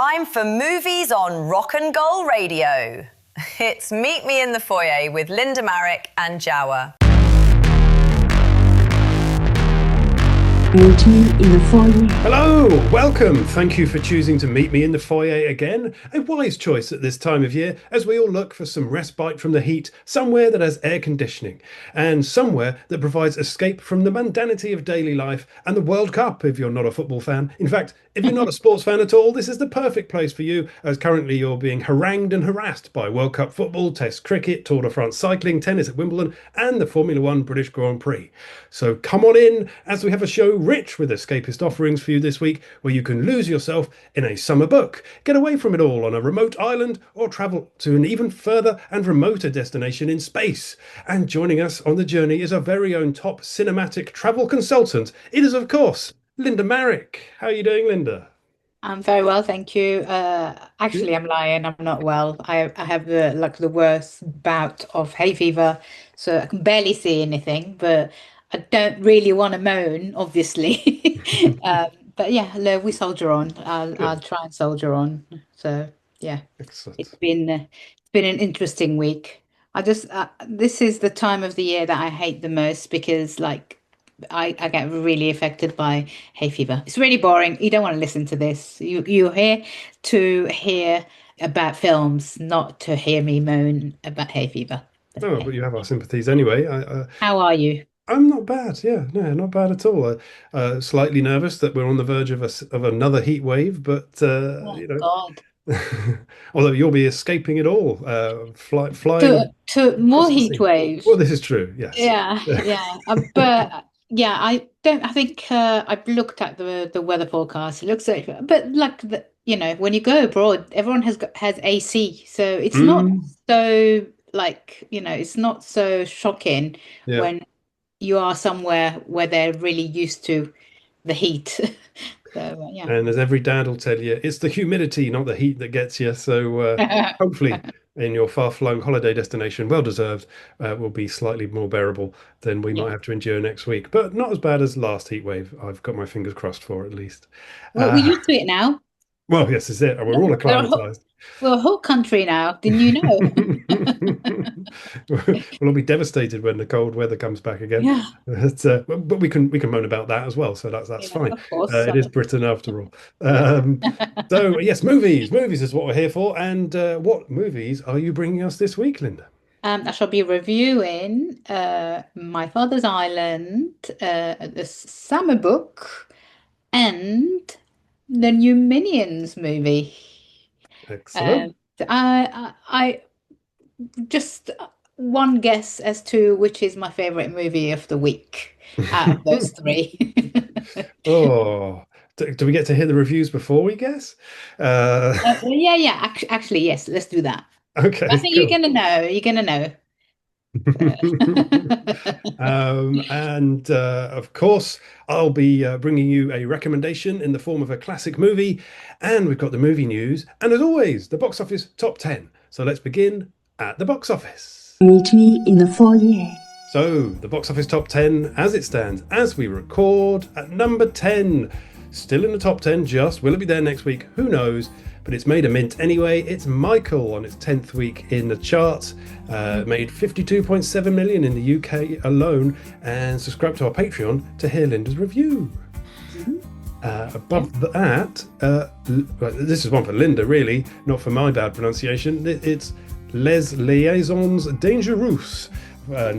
time for movies on Rock and Goal Radio. It's Meet Me in the Foyer with Linda Marrick and Jawa. Meet Me in the Foyer. Hello, welcome. Thank you for choosing to meet me in the foyer again. A wise choice at this time of year as we all look for some respite from the heat, somewhere that has air conditioning, and somewhere that provides escape from the mundanity of daily life and the World Cup if you're not a football fan. In fact, if you're not a sports fan at all, this is the perfect place for you, as currently you're being harangued and harassed by World Cup football, Test cricket, Tour de France cycling, tennis at Wimbledon, and the Formula One British Grand Prix. So come on in as we have a show rich with escapist offerings for you this week, where you can lose yourself in a summer book, get away from it all on a remote island, or travel to an even further and remoter destination in space. And joining us on the journey is our very own top cinematic travel consultant. It is, of course, Linda Marrick. How are you doing, Linda? I'm very well, thank you. Actually, I'm lying. I'm not well. I have the worst bout of hay fever, so I can barely see anything. But I don't really want to moan, obviously. But yeah, we soldier on. I'll try and soldier on. So yeah, Excellent. it's been an interesting week. This is the time of the year that I hate the most because I get really affected by hay fever. It's really boring. You don't want to listen to this. You're here to hear about films, not to hear me moan about hay fever. Oh, but you have our sympathies anyway. How are you? I'm not bad. Yeah, no, not bad at all. Slightly nervous that we're on the verge of another heat wave, but God. although you'll be escaping it all, flying to more across the heat sea. waves. Well, this is true. Yes. Yeah. But yeah, I don't. I think I've looked at the weather forecast. It looks like, but when you go abroad, everyone has AC, so it's not so it's not so shocking when you are somewhere where they're really used to the heat. So yeah. And as every dad will tell you, it's the humidity, not the heat, that gets you. So hopefully, in your far-flung holiday destination, well-deserved, will be slightly more bearable than we might have to endure next week. But not as bad as last heat wave. I've got my fingers crossed for, at least. Well, we're used to it now. Well, yes, is it. We're all acclimatized. We're a whole country now. Didn't you know? We'll all be devastated when the cold weather comes back again. Yeah. But we can moan about that as well. So that's fine. Of course. It is Britain after all. So yes, movies is what we're here for. And what movies are you bringing us this week, Linda? I shall be reviewing My Father's Island, the summer book, and the new Minions movie. Excellent. I just one guess as to which is my favorite movie of the week out of those three. Oh, do we get to hear the reviews before we guess? Yeah. Actually, yes. Let's do that. Okay. I think cool. you're gonna know. You're gonna know. And of course, I'll be bringing you a recommendation in the form of a classic movie, and we've got the movie news, and as always, the box office top 10. So let's begin at the box office. Meet Me in the Foyer. So the box office top 10 as it stands as we record at number 10. Still in the top 10, just will it be there next week? Who knows? But it's made a mint anyway. It's Michael on its 10th week in the charts. Made 52.7 million in the UK alone. And subscribe to our Patreon to hear Linda's review. Above that, this is one for Linda, really, not for my bad pronunciation. It's Les Liaisons Dangereuses,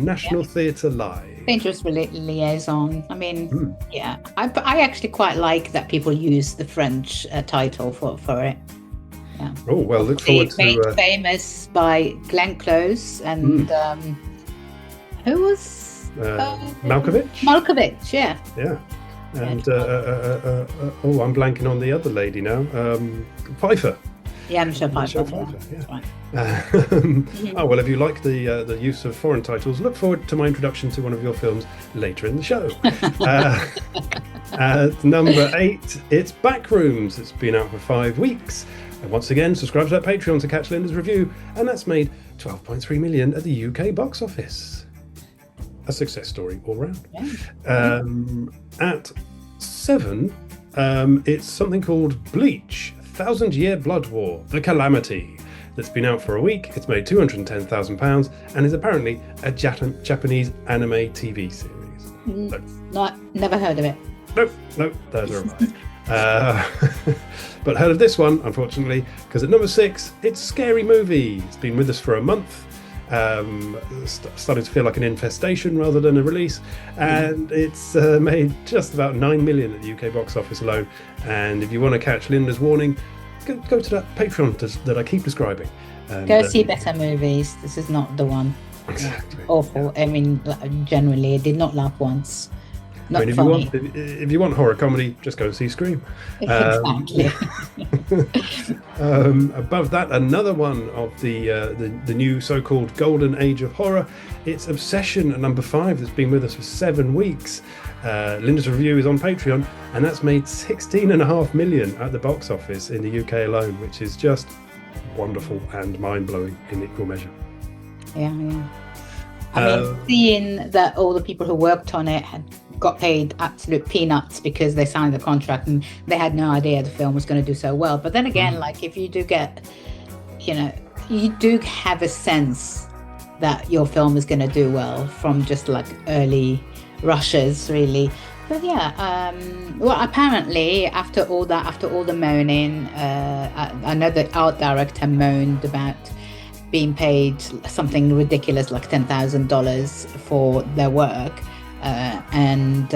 National Theatre Live. Dangerous Liaison. I mean, yeah, I actually quite like that people use the French title for it. Yeah. Oh, well, look forward to... Made famous by Glenn Close and who was... Malkovich? Malkovich, yeah. Yeah. And, I'm blanking on the other lady now. Pfeiffer. Yeah, Michelle Pfeiffer. Yeah. Right. Oh, well, if you like the use of foreign titles, look forward to my introduction to one of your films later in the show. At number 8, it's Backrooms. It's been out for 5 weeks. And once again, subscribe to that Patreon to catch Linda's review, and that's made 12.3 million at the UK box office. A success story all round. Yeah. At 7, it's something called Bleach, Thousand-Year Blood War, The Calamity, that's been out for a week. It's made £210,000 and is apparently a Japanese anime TV series. Never heard of it. Nope, those are right. But heard of this one, unfortunately, because at number 6, it's Scary Movie. It's been with us for a month. Starting to feel like an infestation rather than a release, and it's made just about 9 million at the UK box office alone. And if you want to catch Linda's warning, go to that Patreon that I keep describing. And, go see better movies. This is not the one. Exactly. Awful. I mean, generally, I did not laugh once. Not if funny. if you want horror comedy, just go and see Scream. Exactly. Above that, another one of the new so-called golden age of horror. It's Obsession at number 5. That's been with us for 7 weeks. Linda's review is on Patreon, and that's made 16.5 million at the box office in the UK alone, which is just wonderful and mind-blowing in equal measure. Yeah. I mean, seeing that all the people who worked on it had got paid absolute peanuts because they signed the contract and they had no idea the film was going to do so well. But then again, like if you do get, you do have a sense that your film is going to do well from just like early rushes, really. But yeah, well, apparently after all the moaning, I know the art director moaned about being paid something ridiculous like $10,000 for their work. And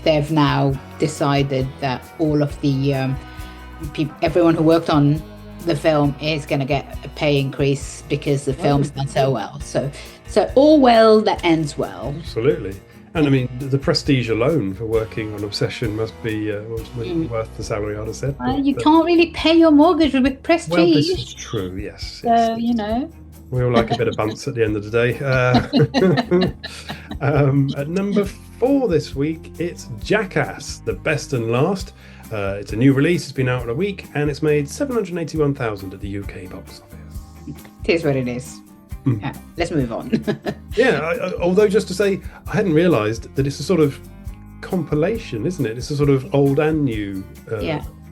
they've now decided that all of the everyone who worked on the film is going to get a pay increase because the film's done so well. So all well that ends well. Absolutely. And I mean, the prestige alone for working on Obsession must be worth the salary, I'd have said. You can't really pay your mortgage with prestige. Well, this is true, yes. So, We all like a bit of bunts at the end of the day. At number 4 this week, it's Jackass, The Best and Last. It's a new release. It's been out in a week, and it's made 781,000 at the UK box office. It is what it is. Yeah, let's move on. Although just to say, I hadn't realised that it's a sort of compilation, isn't it? It's a sort of old and new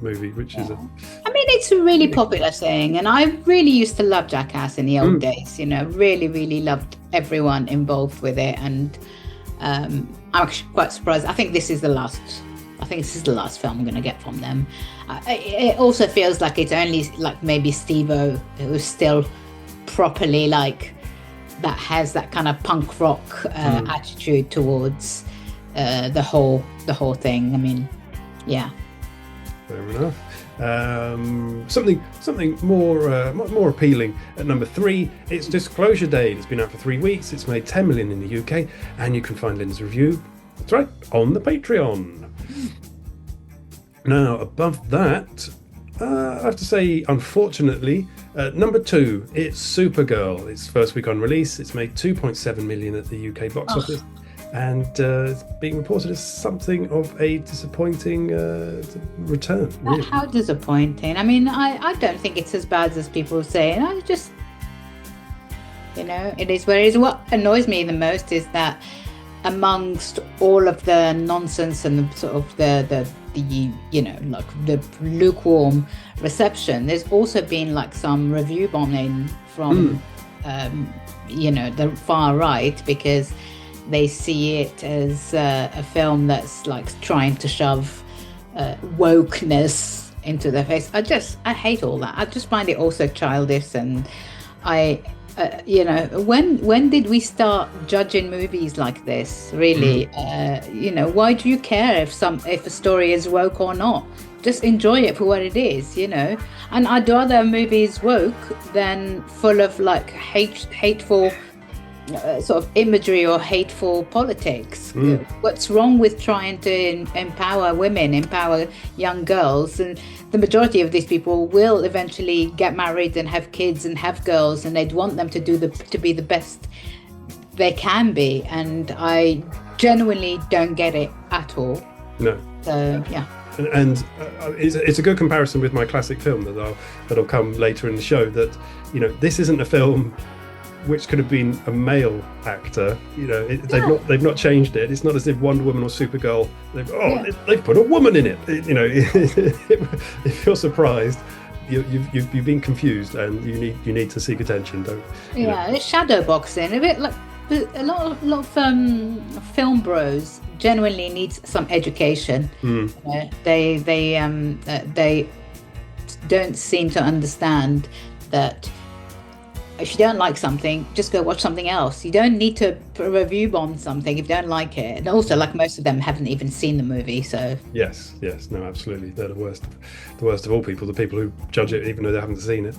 movie, which is I mean, it's a really popular thing, and I really used to love Jackass in the old days. Really, really loved everyone involved with it, and I'm actually quite surprised. I think this is the last film I'm going to get from them. It also feels like it's only like maybe Steve-O who's still properly like that, has that kind of punk rock attitude towards the whole thing. I mean, yeah. Fair enough. Something more appealing at number 3. It's Disclosure Day. It's been out for 3 weeks. It's made 10 million in the UK, and you can find Lynn's review. That's right, on the Patreon. Now, above that, I have to say, unfortunately, at number 2, it's Supergirl. It's first week on release. It's made 2.7 million at the UK box office. And it's being reported as something of a disappointing return. Really. How disappointing? I mean, I don't think it's as bad as people say. And I just, it is what it is. What annoys me the most is that amongst all of the nonsense and the sort of the like the lukewarm reception, there's also been like some review bombing from the far right, because they see it as a film that's like trying to shove wokeness into their face. I hate all that. I just find it also childish, and when did we start judging movies like this? Really, why do you care if a story is woke or not? Just enjoy it for what it is, And I'd rather movies woke than full of like hateful sort of imagery or hateful politics. What's wrong with trying to empower women, empower young girls? And the majority of these people will eventually get married and have kids and have girls, and they'd want them to be the best they can be. And I genuinely don't get it at all. No. So yeah. And it's a good comparison with my classic film that'll come later in the show. That this isn't a film which could have been a male actor. You know, they've not changed it. It's not as if Wonder Woman or Supergirl they've put a woman in it. You know, if you're surprised, you've been confused, and you need to seek attention. Don't. It's shadow boxing. A bit like a lot of film bros genuinely needs some education. They don't seem to understand that if you don't like something, just go watch something else. You don't need to review on something if you don't like it. And also, like, most of them haven't even seen the movie, so yes, no, absolutely, they're the worst of all people, the people who judge it even though they haven't seen it.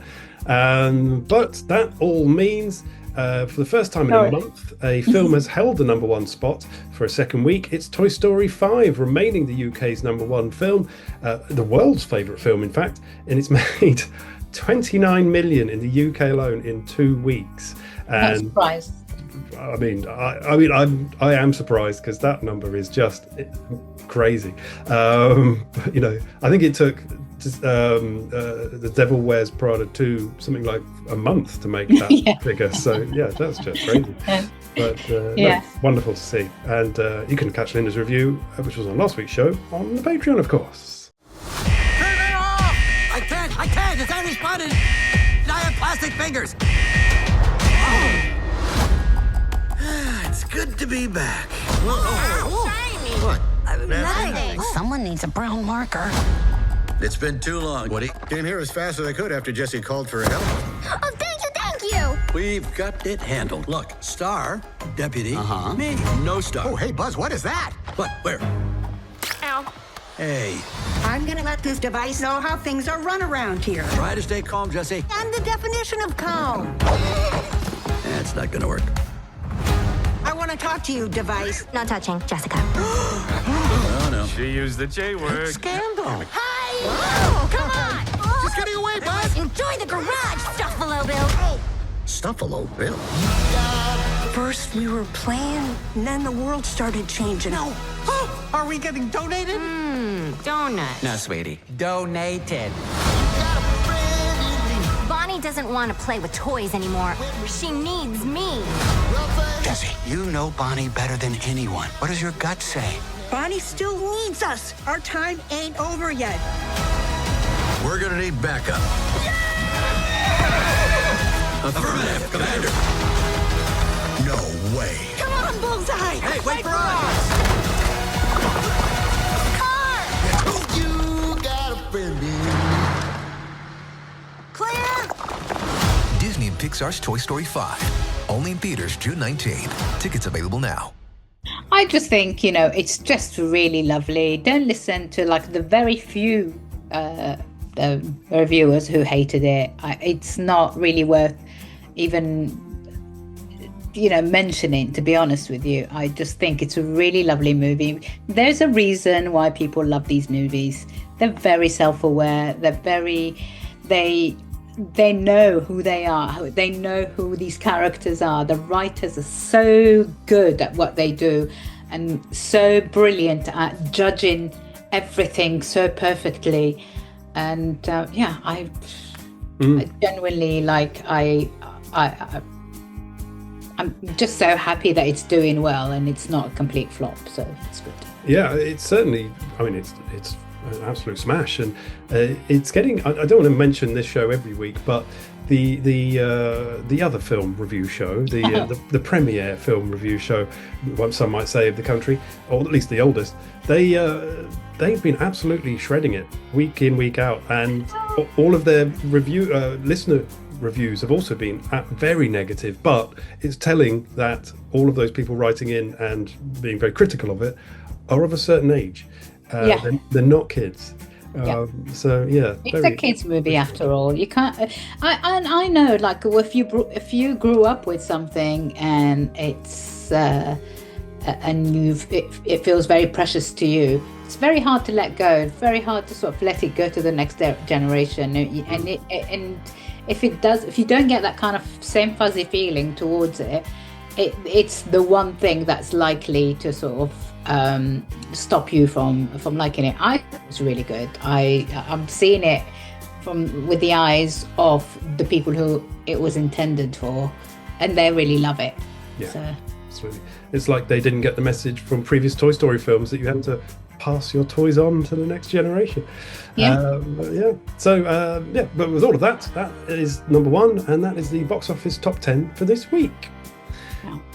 But that all means for the first time in a month, a film has held the number one spot for a second week. It's Toy Story 5, remaining the UK's number one film, the world's favourite film, in fact, and it's made 29 million in the UK alone in 2 weeks. I'm surprised. I mean, I am surprised, because that number is just crazy. You know, I think it took The Devil Wears Prada 2 something like a month to make that figure. So yeah, that's just crazy. But no, wonderful to see. And you can catch Linda's review, which was on last week's show, on the Patreon, of course. I can't! It's unresponded! I have plastic fingers! It's good to be back. Shiny! What? Nothing. Someone needs a brown marker. It's been too long, Woody. Came here as fast as I could after Jesse called for help. Oh, thank you! We've got it handled. Look, star, deputy, me, no star. Oh, hey, Buzz, what is that? What? Where? Ow. Hey. I'm gonna let this device know how things are run around here. Try to stay calm, Jesse. And the definition of calm. That's not gonna work. I want to talk to you, device. Not touching, Jessica. Oh, no. She used the J word. Scandal. Hi! Oh, come on! Just getting away, Buzz! Enjoy the garage, Stuffalo Bill. Stuffalo Bill. First we were playing, and then the world started changing. No. Are we getting donated? Donut. No, sweetie. Donated. Bonnie doesn't want to play with toys anymore. She needs me. Jesse, you know Bonnie better than anyone. What does your gut say? Bonnie still needs us. Our time ain't over yet. We're gonna need backup. Affirmative, Commander. No way. Come on, Bullseye! Hey, wait for us! You got a friend in Clear! Disney and Pixar's Toy Story 5. Only in theaters June 19th. Tickets available now. I just think, it's just really lovely. Don't listen to like the very few reviewers who hated it. It's not really worth even mentioning, to be honest with you. I just think it's a really lovely movie. There's a reason why people love these movies. They're very self-aware. They know who they are. They know who these characters are. The writers are so good at what they do and so brilliant at judging everything so perfectly. And I genuinely I'm just so happy that it's doing well and it's not a complete flop, so it's good. Yeah, it's certainly, it's an absolute smash, and it's getting, I don't want to mention this show every week, but the other film review show, the premiere film review show, what some might say, of the country, or at least the oldest, they've been absolutely shredding it week in, week out, and all of their listener reviews have also been very negative, but it's telling that all of those people writing in and being very critical of it are of a certain age. They're not kids. So yeah, it's a kids movie after all. You can't. I know, like, if you grew up with something and it's it feels very precious to you, it's very hard to let go. It's very hard to sort of let it go to the next generation. And if you don't get that kind of same fuzzy feeling towards it, it's the one thing that's likely to sort of stop you from liking it. I think it's really good. I'm seeing it with the eyes of the people who it was intended for, and they really love it. Yeah, So. absolutely. It's like they didn't get the message from previous Toy Story films that you had to pass your toys on to the next generation. Yeah. But with all of that, that is number one, and that is the box office top 10 for this week.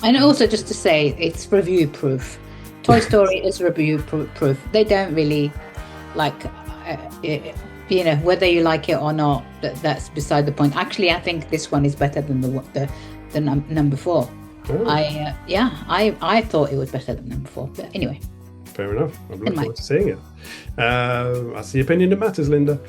And also, just to say, it's review proof. Toy Story is review proof. They don't really like, whether you like it or not. That's beside the point. Actually, I think this one is better than the number 4. Oh. I thought it was better than number 4. But anyway. Fair enough. I'm looking forward to seeing it. That's the opinion that matters, Linda.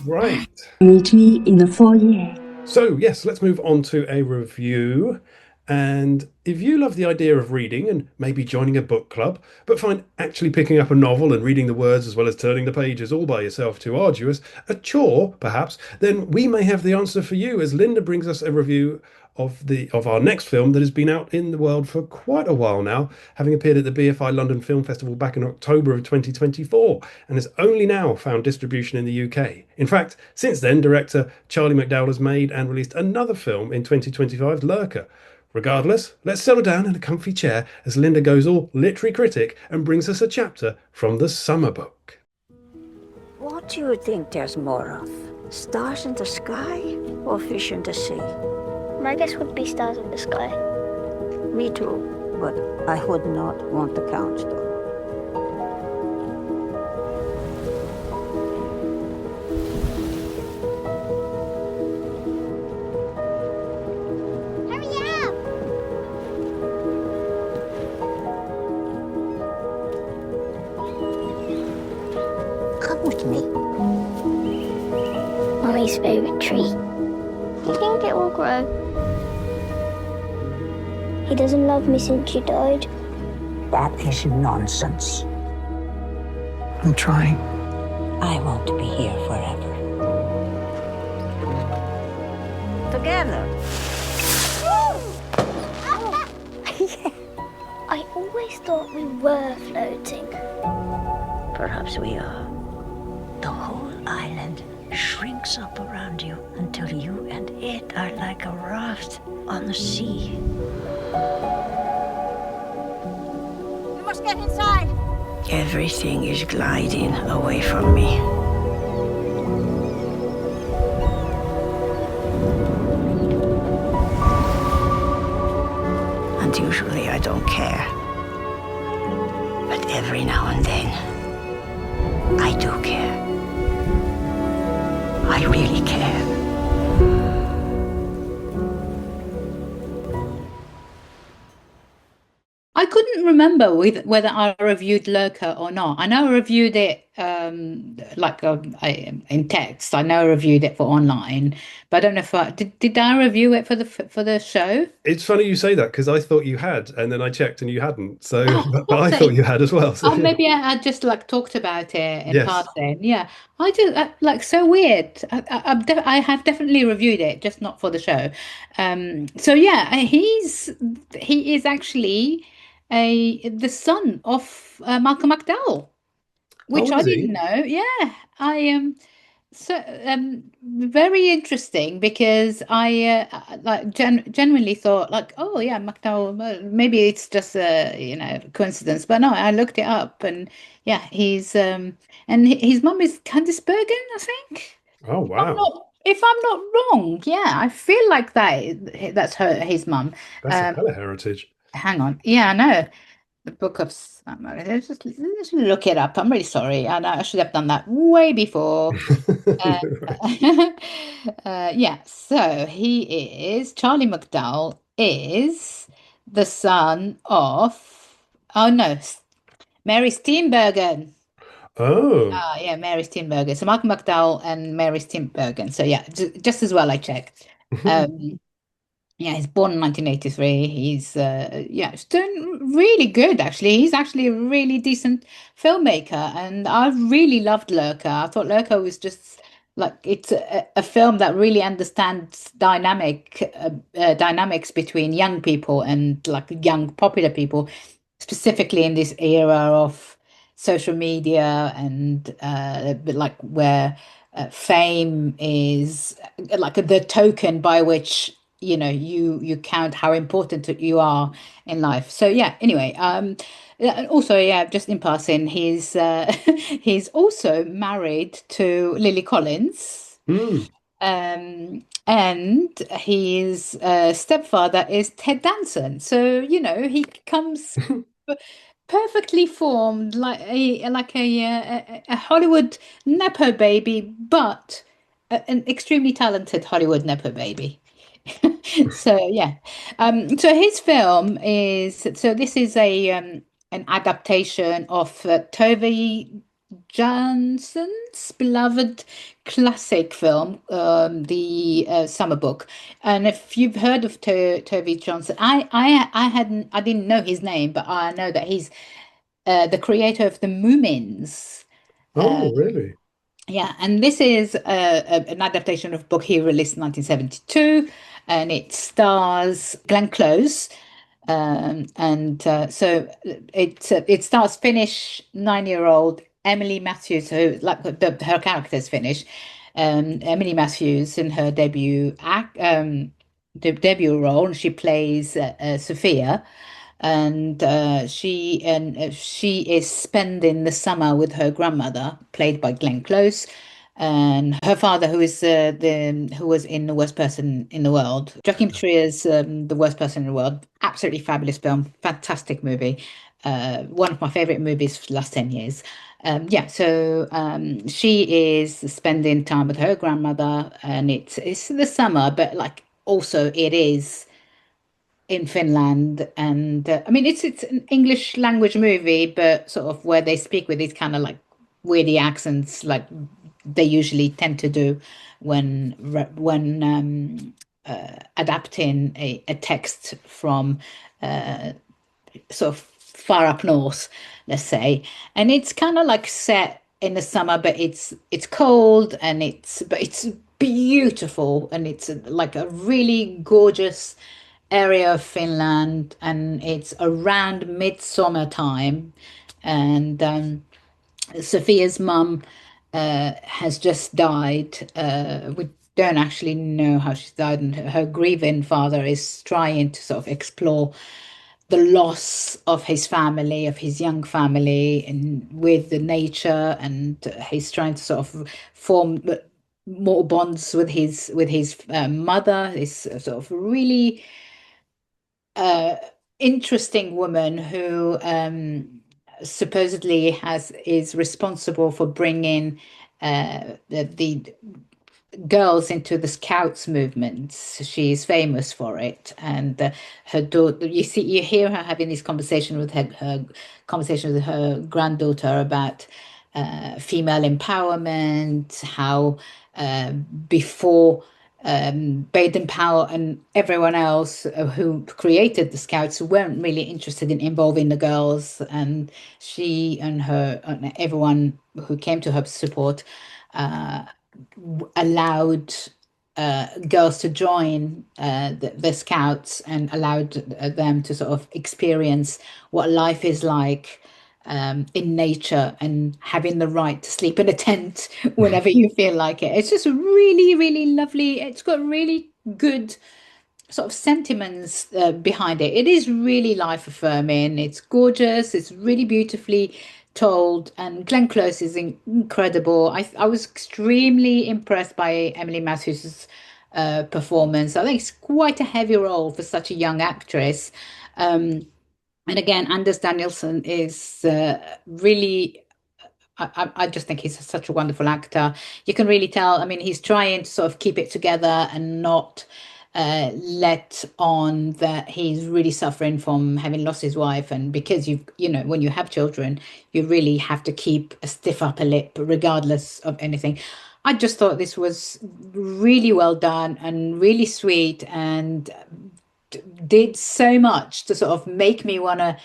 Right. Meet me in the foyer. So, yes, let's move on to a review. And if you love the idea of reading and maybe joining a book club, but find actually picking up a novel and reading the words as well as turning the pages all by yourself too arduous, a chore perhaps, then we may have the answer for you as Linda brings us a review of our next film that has been out in the world for quite a while now, having appeared at the BFI London Film Festival back in October of 2024, and has only now found distribution in the UK. In fact, since then, director Charlie McDowell has made and released another film in 2025's Lurker. Regardless, let's settle down in a comfy chair as Linda goes all literary critic and brings us a chapter from the summer book. What do you think there's more of? Stars in the sky or fish in the sea? My guess would be stars in the sky. Me too, but I would not want to count them. Mummy's favourite tree. Do you think it will grow? He doesn't love me since you died. That is nonsense. I'm trying. I want to be here forever. Together. Yeah. I always thought we were floating. Perhaps we are. The whole island shrinks up around you until you and it are like a raft on the sea. We must get inside. Everything is gliding away from me. And usually I don't care. But every now and then, I do care. I really care. I couldn't remember whether I reviewed Lurker or not. I know I reviewed it in text. I know I reviewed it for online, but I don't know if I did I review it for the show? It's funny you say that because I thought you had, and then I checked and you hadn't. So, but I thought you had as well. So, maybe I just talked about it in passing. Yeah, I do. So weird. I have definitely reviewed it, just not for the show. So yeah, he is actually the son of Malcolm McDowell, which I didn't know. Yeah, I am. Very interesting because I genuinely thought oh yeah, McDowell. Maybe it's just a coincidence, but no, I looked it up and yeah, he's and his mum is Candice Bergen, I think. Oh wow. If I'm not wrong, yeah, I feel like that's his mum. That's a hell of heritage. Hang on. Yeah, I know. The Book of Summer. Let's just look it up. I'm really sorry. I know I should have done that way before. Yeah, so Charlie McDowell is the son of, Mary Steenburgen. Oh. Yeah, Mary Steenburgen. So Malcolm McDowell and Mary Steenburgen. So yeah, just as well I checked. Yeah, he's born in 1983. He's he's doing really good actually. He's actually a really decent filmmaker, and I really loved Lurker. I thought Lurker was just it's a film that really understands dynamics between young people and young popular people, specifically in this era of social media and where fame is the token by which you count how important you are in life. So yeah, anyway, also, yeah, just in passing, he's also married to Lily Collins. And his stepfather is Ted Danson. So, he comes perfectly formed like a Hollywood nepo baby, but an extremely talented Hollywood nepo baby. So yeah, so his film is this is an adaptation of Tove Jansson's beloved classic film, The Summer Book. And if you've heard of Tove Jansson, I didn't know his name, but I know that he's the creator of the Moomins. Oh, really? Yeah, and this is an adaptation of a book he released in 1972, and it stars Glenn Close. So it stars Finnish 9-year-old Emily Matthews, who her character's Finnish. Emily Matthews in her debut role, she plays Sophia, and she is spending the summer with her grandmother, played by Glenn Close, and her father, who was in The Worst Person in the World. Joachim Trier's The Worst Person in the World, absolutely fabulous film, fantastic movie, one of my favorite movies for the last 10 years. So she is spending time with her grandmother, and it's the summer, but also it is in Finland, and it's an English language movie, but sort of where they speak with these kind of weirdy accents, like they usually tend to do when adapting a text from sort of far up north, let's say. And it's kind of set in the summer, but it's cold, and it's beautiful, and it's a really gorgeous area of Finland, and it's around midsummer time, and Sophia's mum has just died. We don't actually know how she's died, and her grieving father is trying to sort of explore the loss of his family, of his young family, and with the nature, and he's trying to sort of form more bonds with his mother, this sort of really interesting woman who supposedly is responsible for bringing the girls into the Scouts movement. She is famous for it, and her daughter. You hear her having this conversation with her granddaughter about female empowerment, how before Baden-Powell and everyone else who created the Scouts weren't really interested in involving the girls, and she and everyone who came to her support allowed girls to join the Scouts, and allowed them to sort of experience what life is like in nature, and having the right to sleep in a tent whenever you feel like it. It's just really, really lovely. It's got really good sort of sentiments behind it. It is really life affirming. It's gorgeous. It's really beautifully told, and Glenn Close is incredible. I was extremely impressed by Emily Matthews' performance. I think it's quite a heavy role for such a young actress. And again, Anders Danielsen is really, I just think he's such a wonderful actor. You can really tell, he's trying to sort of keep it together and not let on that he's really suffering from having lost his wife. And because when you have children, you really have to keep a stiff upper lip regardless of anything. I just thought this was really well done and really sweet, and did so much to sort of make me want to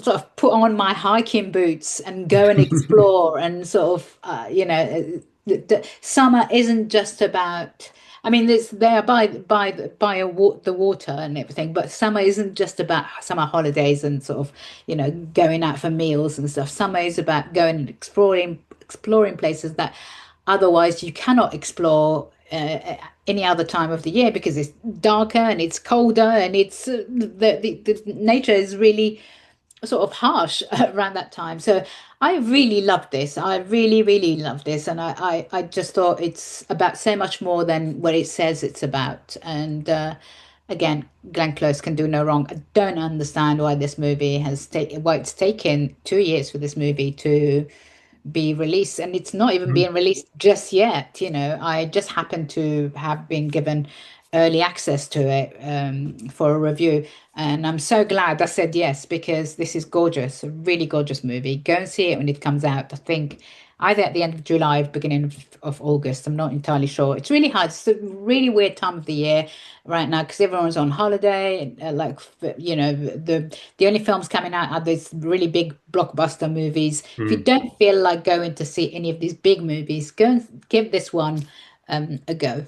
sort of put on my hiking boots and go and explore and sort of the summer isn't just about, they are by the water and everything, but summer isn't just about summer holidays and sort of going out for meals and stuff. Summer is about going and exploring places that otherwise you cannot explore any other time of the year because it's darker and it's colder and it's the nature is really sort of harsh around that time. So I really loved this. I really, really loved this. And I just thought it's about so much more than what it says it's about. And again, Glenn Close can do no wrong. I don't understand why this movie why it's taken 2 years for this movie to be released, and it's not even being released just yet. I just happened to have been given early access to it for a review, and I'm so glad I said yes, because this is gorgeous, a really gorgeous movie. Go and see it when it comes out. I think either at the end of July or beginning of August. I'm not entirely sure. It's really hard. It's a really weird time of the year right now because everyone's on holiday. The only films coming out are these really big blockbuster movies. If you don't feel like going to see any of these big movies, go and give this one a go.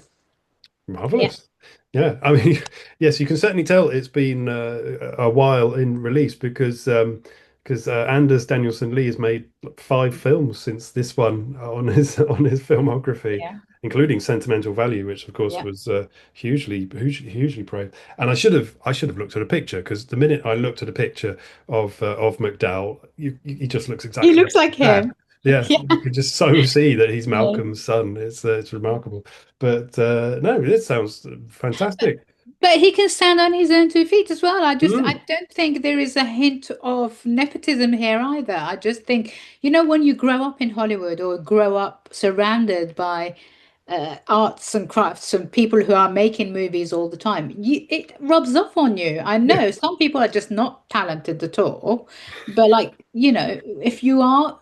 Marvelous. Yeah, I mean, yes, you can certainly tell it's been a while in release because Anders Danielsen Lee has made 5 films since this one on his filmography, including Sentimental Value, which of course was hugely praised. And I should have looked at a picture, because the minute I looked at a picture of McDowell, he just looks exactly. He looks like him. Yeah, you can just so see that he's Malcolm's son. It's remarkable. But no, it sounds fantastic. But he can stand on his own 2 feet as well. I don't think there is a hint of nepotism here either. I just think, when you grow up in Hollywood or grow up surrounded by arts and crafts and people who are making movies all the time, it rubs off on you. I know some people are just not talented at all, but if you are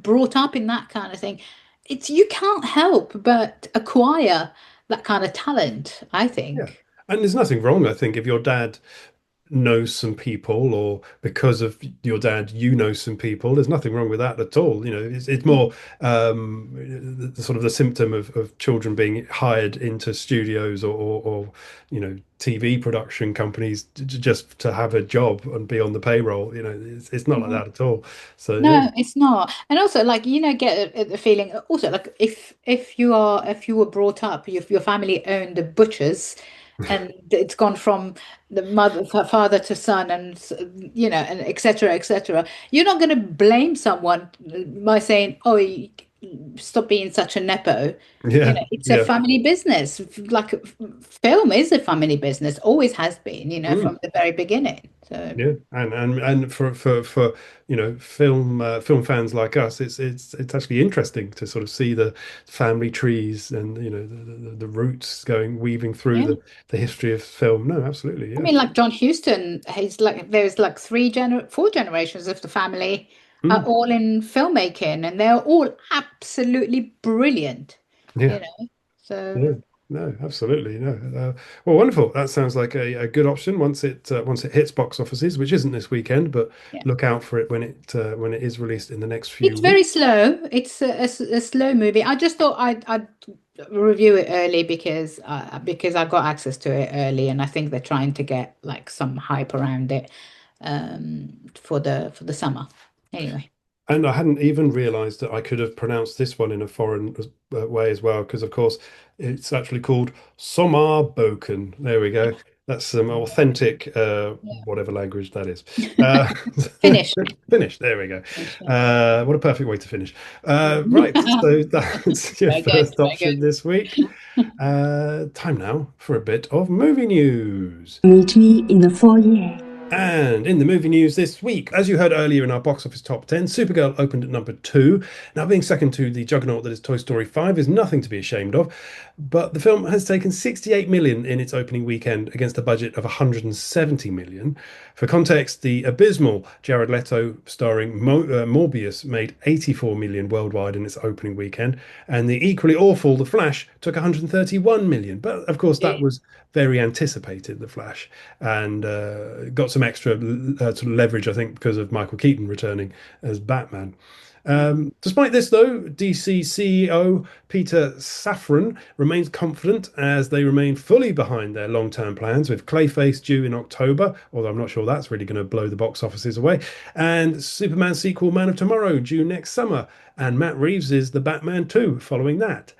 brought up in that kind of thing, you can't help but acquire that kind of talent, I think. Yeah. And there's nothing wrong, I think, if your dad knows some people, or because of your dad you know some people. There's nothing wrong with that at all. It's more the sort of the symptom of children being hired into studios or TV production companies just to have a job and be on the payroll. It's not like that at all. So no, it's not. And also, get the feeling also, if you were brought up, if your family owned the butchers, and it's gone from the father to son, and and etc. You're not going to blame someone by saying, "Oh, stop being such a nepo." It's a family business. Film is a family business, always has been. From the very beginning. So and for film fans like us, it's actually interesting to sort of see the family trees and the roots weaving through the history of film. No, absolutely. Yeah. I mean, John Huston, there's 4 generations of the family are all in filmmaking, and they're all absolutely brilliant. So. Yeah. No, absolutely. No. Well, wonderful. That sounds like a good option once it hits box offices, which isn't this weekend, but look out for it when it is released in the next few weeks. It's very slow. It's a slow movie. I just thought I'd review it early because I got access to it early, and I think they're trying to get some hype around it for the summer. Anyway. And I hadn't even realised that I could have pronounced this one in a foreign way as well, because of course it's actually called Sommarboken. There we go. That's some authentic, whatever language that is. Finnish. Finnish. There we go. What a perfect way to finish. Right. So that's your first option this week. Time now for a bit of movie news. Meet me in the foyer. And in the movie news this week, as you heard earlier in our box office top 10, Supergirl opened at number 2. Now, being second to the juggernaut that is Toy Story 5 is nothing to be ashamed of, but the film has taken 68 million in its opening weekend against a budget of 170 million. For context, the abysmal Jared Leto starring Morbius made 84 million worldwide in its opening weekend, and the equally awful The Flash took 131 million. But of course, that was very anticipated, The Flash, and got some extra sort of leverage, I think, because of Michael Keaton returning as Batman. Despite this, though, DC CEO Peter Safran remains confident as they remain fully behind their long-term plans, with Clayface due in October, although I'm not sure that's really going to blow the box offices away, and Superman sequel Man of Tomorrow due next summer, and Matt Reeves' The Batman 2 following that.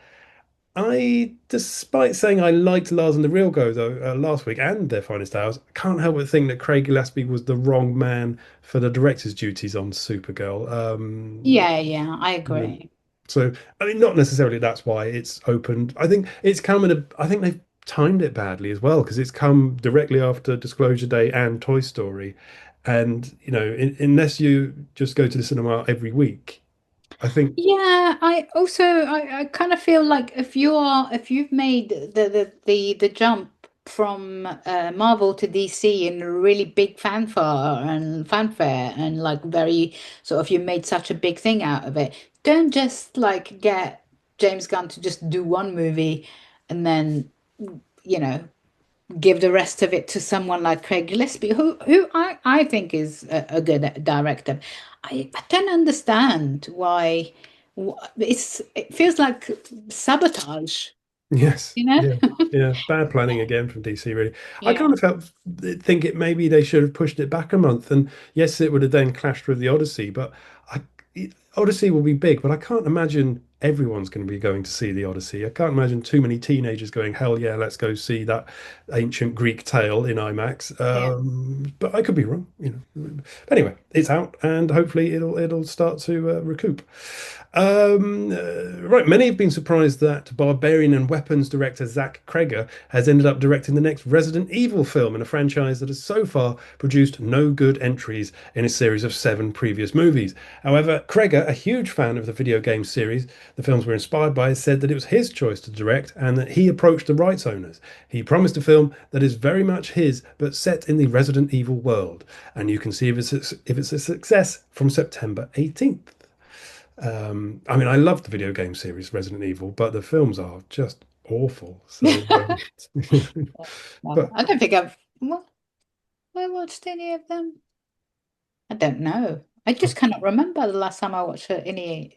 Despite saying I liked Lars and the Real Go though last week and Their Finest Hours, I can't help but think that Craig Gillespie was the wrong man for the director's duties on Supergirl. Yeah, I agree. So, I mean, not necessarily that's why it's opened. I think it's come I think they've timed it badly as well because it's come directly after Disclosure Day and Toy Story. And, unless you just go to the cinema every week, I think. Yeah, I kind of feel like if you've made the jump from Marvel to DC in really big fanfare and like very sort of you made such a big thing out of it. Don't just like get James Gunn to just do one movie and then you know give the rest of it to someone like Craig Gillespie, who I think is a good director. I don't understand why it feels like sabotage. Yes. You know? Yeah. Bad planning again from DC, really. I Yeah. kind of think maybe they should have pushed it back a month. And yes, it would have then clashed with the Odyssey, but Odyssey will be big, but I can't imagine everyone's going to be going to see the Odyssey. I can't imagine too many teenagers going, hell yeah, let's go see that ancient Greek tale in IMAX. But I could be wrong, Anyway, it's out, and hopefully it'll start to recoup. Right, many have been surprised that Barbarian and Weapons director Zach Cregger has ended up directing the next Resident Evil film in a franchise that has so far produced no good entries in a series of 7 previous movies. However, Cregger, a huge fan of the video game series the films were inspired by, said that it was his choice to direct and that he approached the rights owners. He promised a film that is very much his, but set in the Resident Evil world, and you can see if it's a success from September 18th. I mean, I love the video game series Resident Evil, but the films are just awful. So, Well, I don't think I've watched any of them. I don't know. I just cannot remember the last time I watched any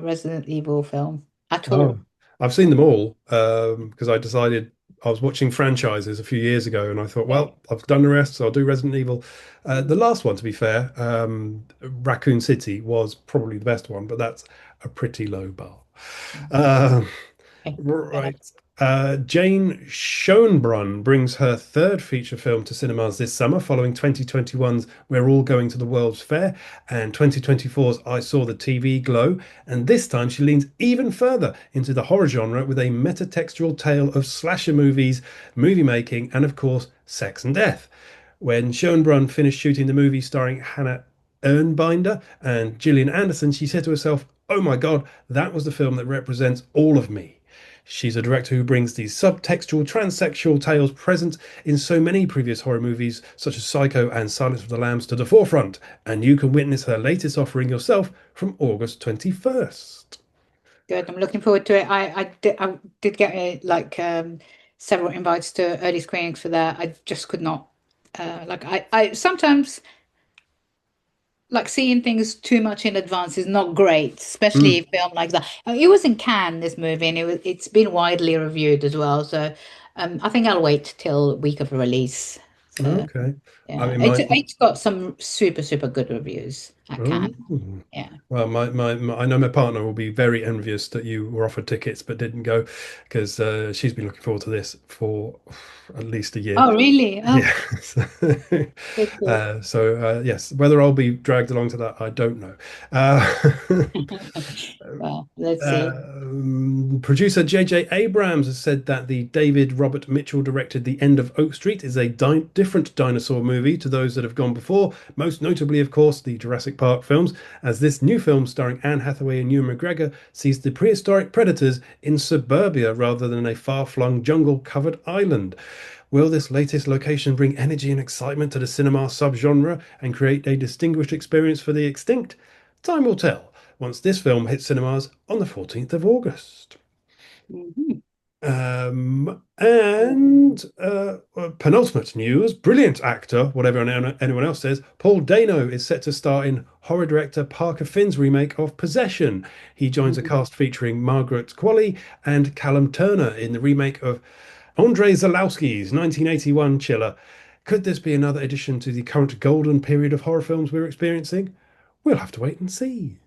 Resident Evil film at all. I've seen them all because I decided I was watching franchises a few years ago, and I thought, well, I've done the rest, so I'll do Resident Evil. The last one, to be fair, Raccoon City, was probably the best one, but that's a pretty low bar. Right. Jane Schoenbrunn brings her third feature film to cinemas this summer, following 2021's We're All Going to the World's Fair and 2024's I Saw the TV Glow. And this time she leans even further into the horror genre with a metatextual tale of slasher movies, movie making, and of course, sex and death. When Schoenbrunn finished shooting the movie starring Hannah Ernbinder and Gillian Anderson, she said to herself, "Oh my God, that was the film that represents all of me." She's a director who brings these subtextual, transsexual tales present in so many previous horror movies, such as Psycho and Silence of the Lambs, to the forefront, and you can witness her latest offering yourself from August 21st. Good. I'm looking forward to it. I did get several invites to early screenings for that. I just could not. I sometimes like seeing things too much in advance is not great, especially a film like that. It was in Cannes, this movie, and it's been widely reviewed as well. So I think I'll wait till week of release. So, okay. Yeah. I mean, it's got some super good reviews at Cannes. Yeah. Well, I know my partner will be very envious that you were offered tickets but didn't go, because she's been looking forward to this for at least a year. Oh, really? Oh. Yeah. So yes, whether I'll be dragged along to that, I don't know. Well, let's see. Producer J.J. Abrams has said that the David Robert Mitchell directed The End of Oak Street is a different dinosaur movie to those that have gone before, most notably, of course, the Jurassic Park films, as this new film starring Anne Hathaway and Ewan McGregor sees the prehistoric predators in suburbia rather than a far-flung jungle-covered island. Will this latest location bring energy and excitement to the cinema subgenre and create a distinguished experience for the extinct? Time will tell once this film hits cinemas on the 14th of August. And penultimate news, brilliant actor, whatever anyone else says, Paul Dano is set to star in horror director Parker Finn's remake of Possession. He joins a cast featuring Margaret Qualley and Callum Turner in the remake of Andrzej Zalowski's 1981 chiller. Could this be another addition to the current golden period of horror films we're experiencing? We'll have to wait and see.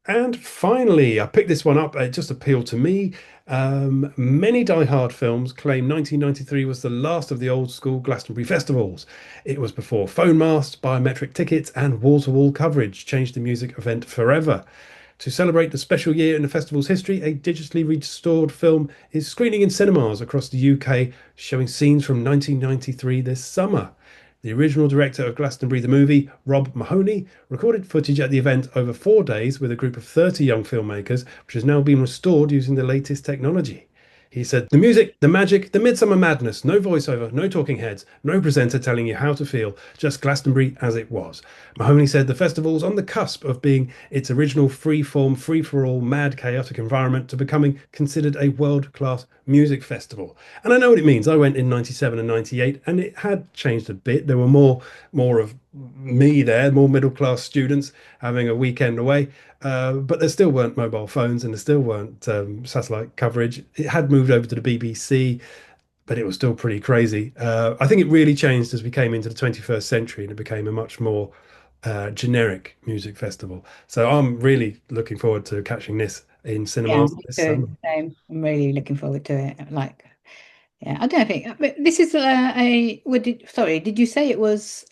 And finally, I picked this one up. It just appealed to me. Many die-hard films claim 1993 was the last of the old-school Glastonbury festivals. It was before phone masts, biometric tickets, and wall-to-wall coverage changed the music event forever. To celebrate the special year in the festival's history, a digitally restored film is screening in cinemas across the UK, showing scenes from 1993 this summer. The original director of Glastonbury the movie, Rob Mahoney, recorded footage at the event over 4 days with a group of 30 young filmmakers, which has now been restored using the latest technology. He said, "The music, the magic, the midsummer madness, no voiceover, no talking heads, no presenter telling you how to feel, just Glastonbury as it was." Mahoney said the festival's on the cusp of being its original free-form, free-for-all, mad, chaotic environment to becoming considered a world-class music festival. And I know what it means. I went in 97 and 98 and it had changed a bit. There were more of me there, more middle-class students having a weekend away. But there still weren't mobile phones and there still weren't satellite coverage. It had moved over to the BBC, but it was still pretty crazy. I think it really changed as we came into the 21st century and it became a much more generic music festival. So I'm really looking forward to catching this in cinemas this summer. Same. I'm really looking forward to it. I don't think but this is did you say it was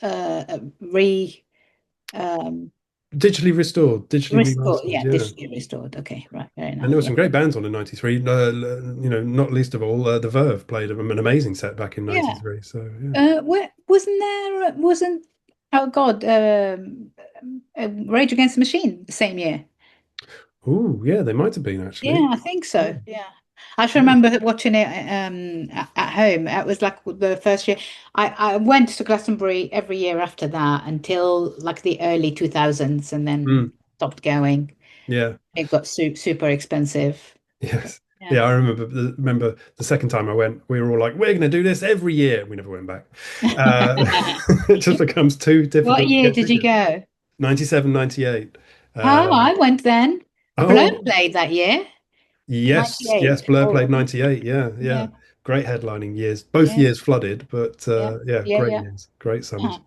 digitally restored, digitally restored. Okay, right, very nice. And there were some great bands on in '93. Not least of all, The Verve played an amazing set back in '93. So wasn't Rage Against the Machine the same year? Oh yeah, they might have been actually. Yeah, I think so. Yeah. I just remember watching it at home. It was like the first year. I went to Glastonbury every year after that until like the early 2000s and then stopped going. Yeah. It got super expensive. Yes. Yeah, I remember the second time I went, we were all like, we're going to do this every year. We never went back. It just becomes too difficult. What year did you go? 97, 98. I went then. Blur played that year. Yes, 98. yes, Blur played 98. Yeah. Great headlining years. Both years flooded, but great years, great summers.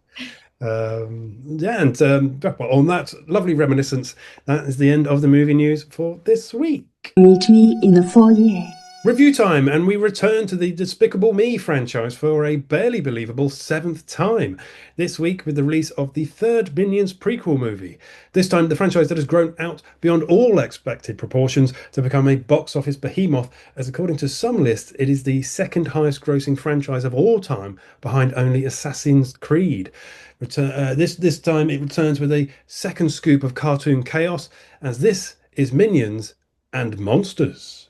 On that lovely reminiscence, that is the end of the movie news for this week. Meet me in the foyer. Review time, and we return to the Despicable Me franchise for a barely believable 7th time. This week with the release of the third Minions prequel movie. This time the franchise that has grown out beyond all expected proportions to become a box office behemoth, as according to some lists it is the second highest grossing franchise of all time, behind only Assassin's Creed. This time it returns with a second scoop of cartoon chaos, as this is Minions and Monsters.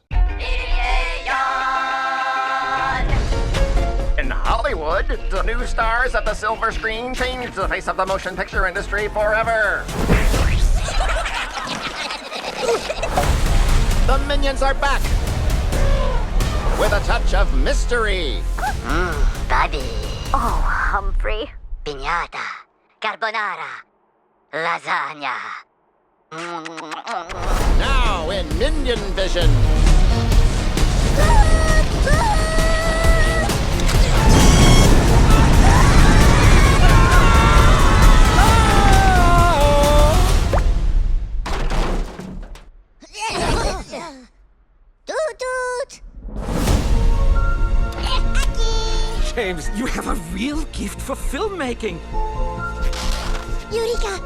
In Hollywood, the new stars at the silver screen changed the face of the motion picture industry forever. The Minions are back with a touch of mystery. Baby. Oh, Humphrey. Piñata. Carbonara. Lasagna. Now in Minion Vision. James, you have a real gift for filmmaking. Eureka!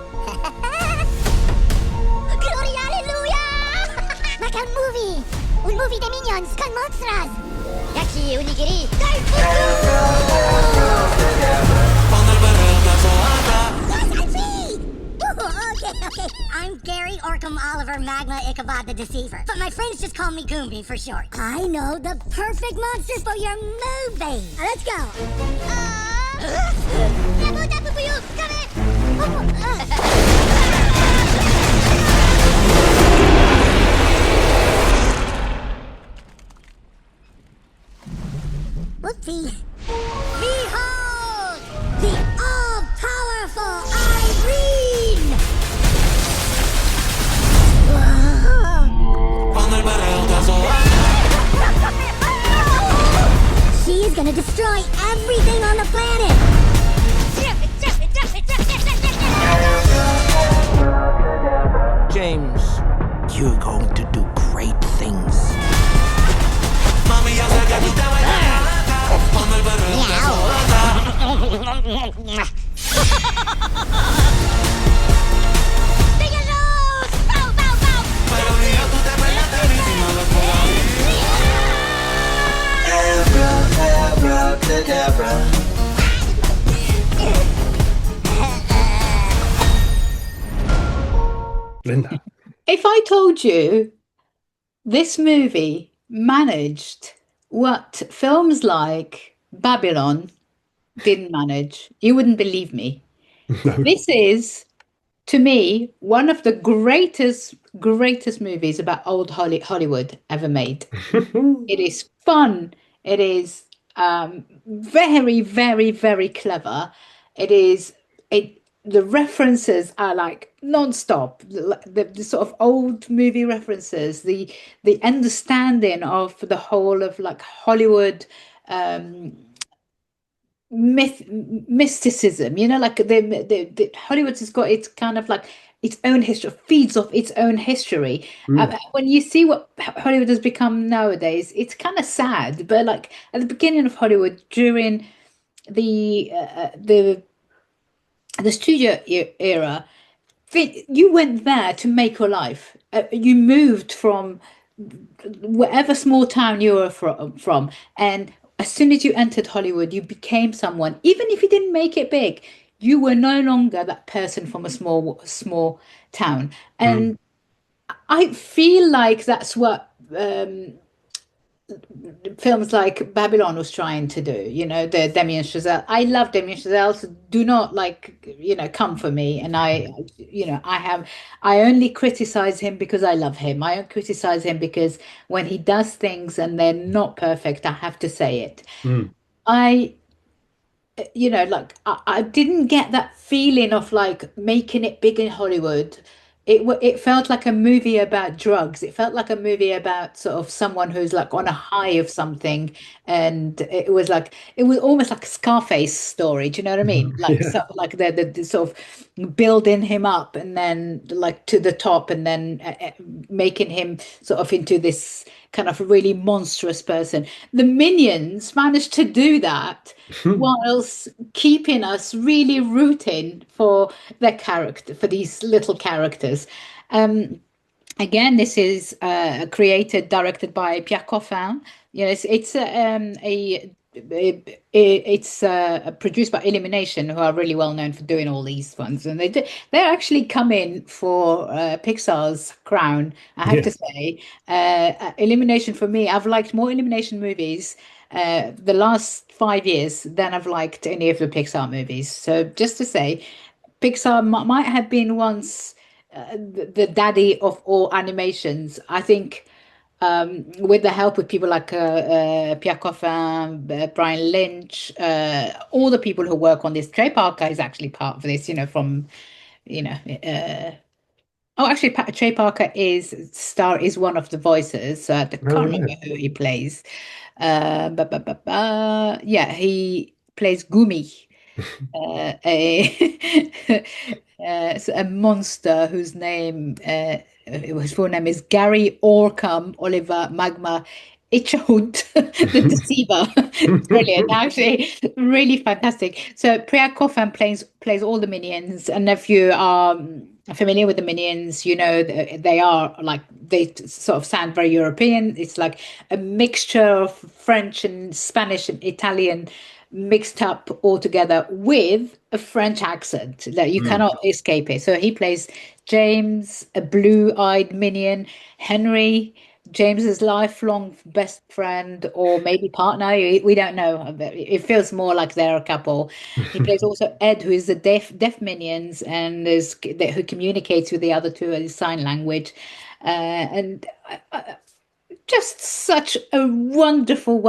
Gloria, hallelujah! Makan movie! Un movie de Minions con monstras! Yaki, unigiri, Okay. I'm Gary Orkham Oliver Magma Ichabod the Deceiver. But my friends just call me Goomby for short. I know the perfect monster for your movie. Let's go. Dapu for you. Whoopsie. Behold! The all-powerful Irene! She is gonna destroy everything on the planet! abracadabra. Linda. If I told you this movie managed what films like Babylon didn't manage, you wouldn't believe me. No. This is, to me, one of the greatest movies about old Hollywood ever made. It is fun. It is very, very, very clever. The references are like non-stop. The sort of old movie references, the understanding of the whole of like Hollywood mysticism, you know, like the Hollywood has got its kind of like its own history, feeds off its own history. When you see what Hollywood has become nowadays, it's kind of sad. But like at the beginning of Hollywood, during the studio era, you went there to make your life. You moved from whatever small town you were from, and as soon as you entered Hollywood, you became someone. Even if you didn't make it big, you were no longer that person from a small town. And I feel like that's what films like Babylon was trying to do. You know, the Damien Chazelle. I love Damien Chazelle, so do not come for me. And I only criticize him because I love him. I don't criticize him because when he does things and they're not perfect, I have to say it. I didn't get that feeling of like making it big in Hollywood. It felt like a movie about drugs. It felt like a movie about sort of someone who's like on a high of something, and it was almost like a Scarface story. Do you know what I mean? Like like the sort of building him up and then like to the top, and then making him sort of into this kind of really monstrous person. The Minions managed to do that whilst keeping us really rooting for their character, for these little characters. Again, this is directed by Pierre Coffin. You know, it's produced by Illumination, who are really well known for doing all these ones, and they're actually coming for Pixar's crown. I have to say, Illumination, for me, I've liked more Illumination movies the last 5 years than I've liked any of the Pixar movies. So just to say, Pixar might have been once the daddy of all animations. I think. With the help of people like Pierre Coffin, Brian Lynch, all the people who work on this. Trey Parker is actually part of this, Trey Parker is one of the voices. I can't remember who he plays. He plays Gumi, a monster whose name. His full name is Gary Orcam Oliver Magma Ichhood, the Deceiver. Brilliant, actually, really fantastic. So Pierre Coffin plays all the Minions, and if you are familiar with the Minions, you know they sort of sound very European. It's like a mixture of French and Spanish and Italian mixed up all together with a French accent that you cannot escape it. So he plays James, a blue-eyed minion, Henry, James's lifelong best friend or maybe partner. We don't know. It feels more like they're a couple. He plays also Ed, who is the deaf minions and who communicates with the other two in sign language, and just such a wonderful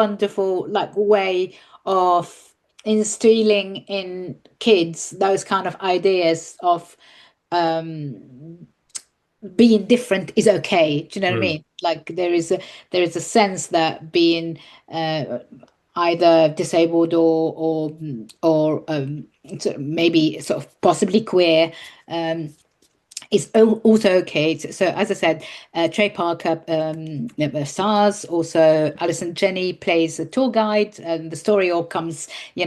way of instilling in kids those kind of ideas of being different is okay. Do you know what I mean? Like there is a sense that being either disabled or maybe sort of possibly queer is also okay. So as I said, Trey Parker stars. Also, Allison Janney plays a tour guide, and the story all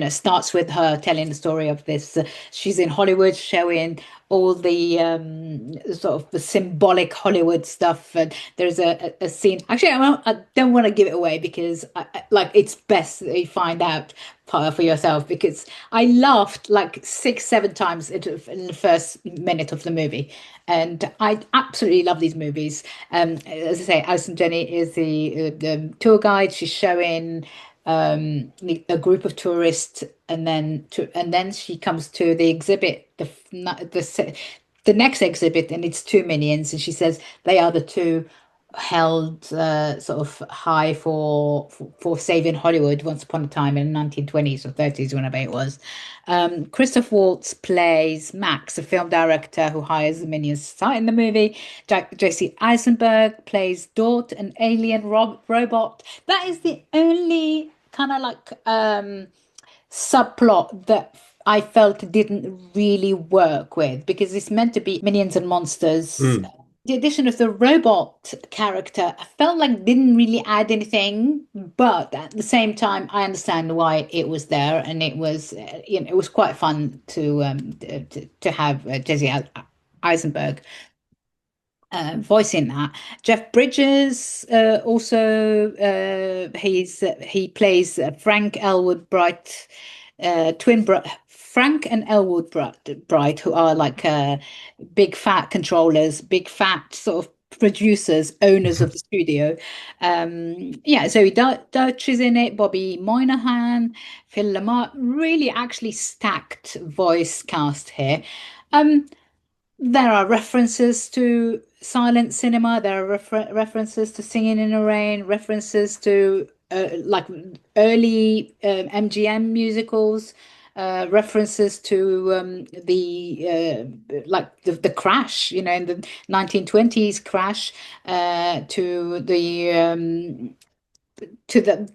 starts with her telling the story of this. She's in Hollywood showing all the sort of the symbolic Hollywood stuff. And there's a scene. Actually, I don't want to give it away because like it's best that you find out for yourself, because I laughed like 6, 7 times in the first minute of the movie, and I absolutely love these movies. As I say, Allison Janney is the tour guide. She's showing a group of tourists, and then she comes to the exhibit, the next exhibit, and it's two minions, and she says they are the two held sort of high for saving Hollywood once upon a time in the 1920s or 30s, whenever it was. Christoph Waltz plays Max, a film director who hires the minions to star in the movie. Jesse Eisenberg plays Dort, an alien robot. That is the only kind of like subplot that I felt didn't really work with, because it's meant to be minions and monsters. The addition of the robot character, I felt like didn't really add anything, but at the same time, I understand why it was there, and it was, it was quite fun to have Jesse Eisenberg voicing that. Jeff Bridges also he plays Frank Elwood Bright, Frank and Elwood Bright, who are like big fat controllers, big fat sort of producers, owners of the studio. Zoey Deutch is in it, Bobby Moynihan, Phil LaMarr, really actually stacked voice cast here. There are references to silent cinema, there are references to Singing in the Rain, references to like early MGM musicals, references to the crash, in the 1920s crash, to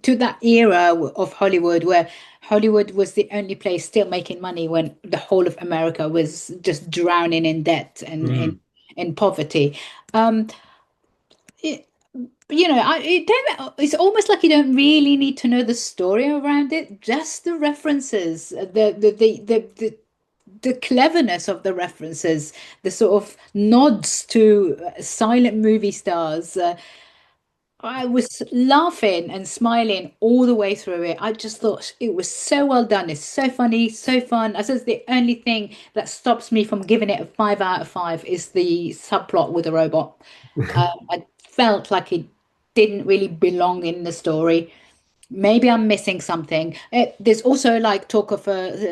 that era of Hollywood, where Hollywood was the only place still making money when the whole of America was just drowning in debt and in poverty. It's almost like you don't really need to know the story around it, just the references, the cleverness of the references, the sort of nods to silent movie stars. I was laughing and smiling all the way through it. I just thought it was so well done. It's so funny, so fun. I suppose the only thing that stops me from giving it a 5 out of 5 is the subplot with the robot. I felt like it didn't really belong in the story. Maybe I'm missing something. There's also like talk of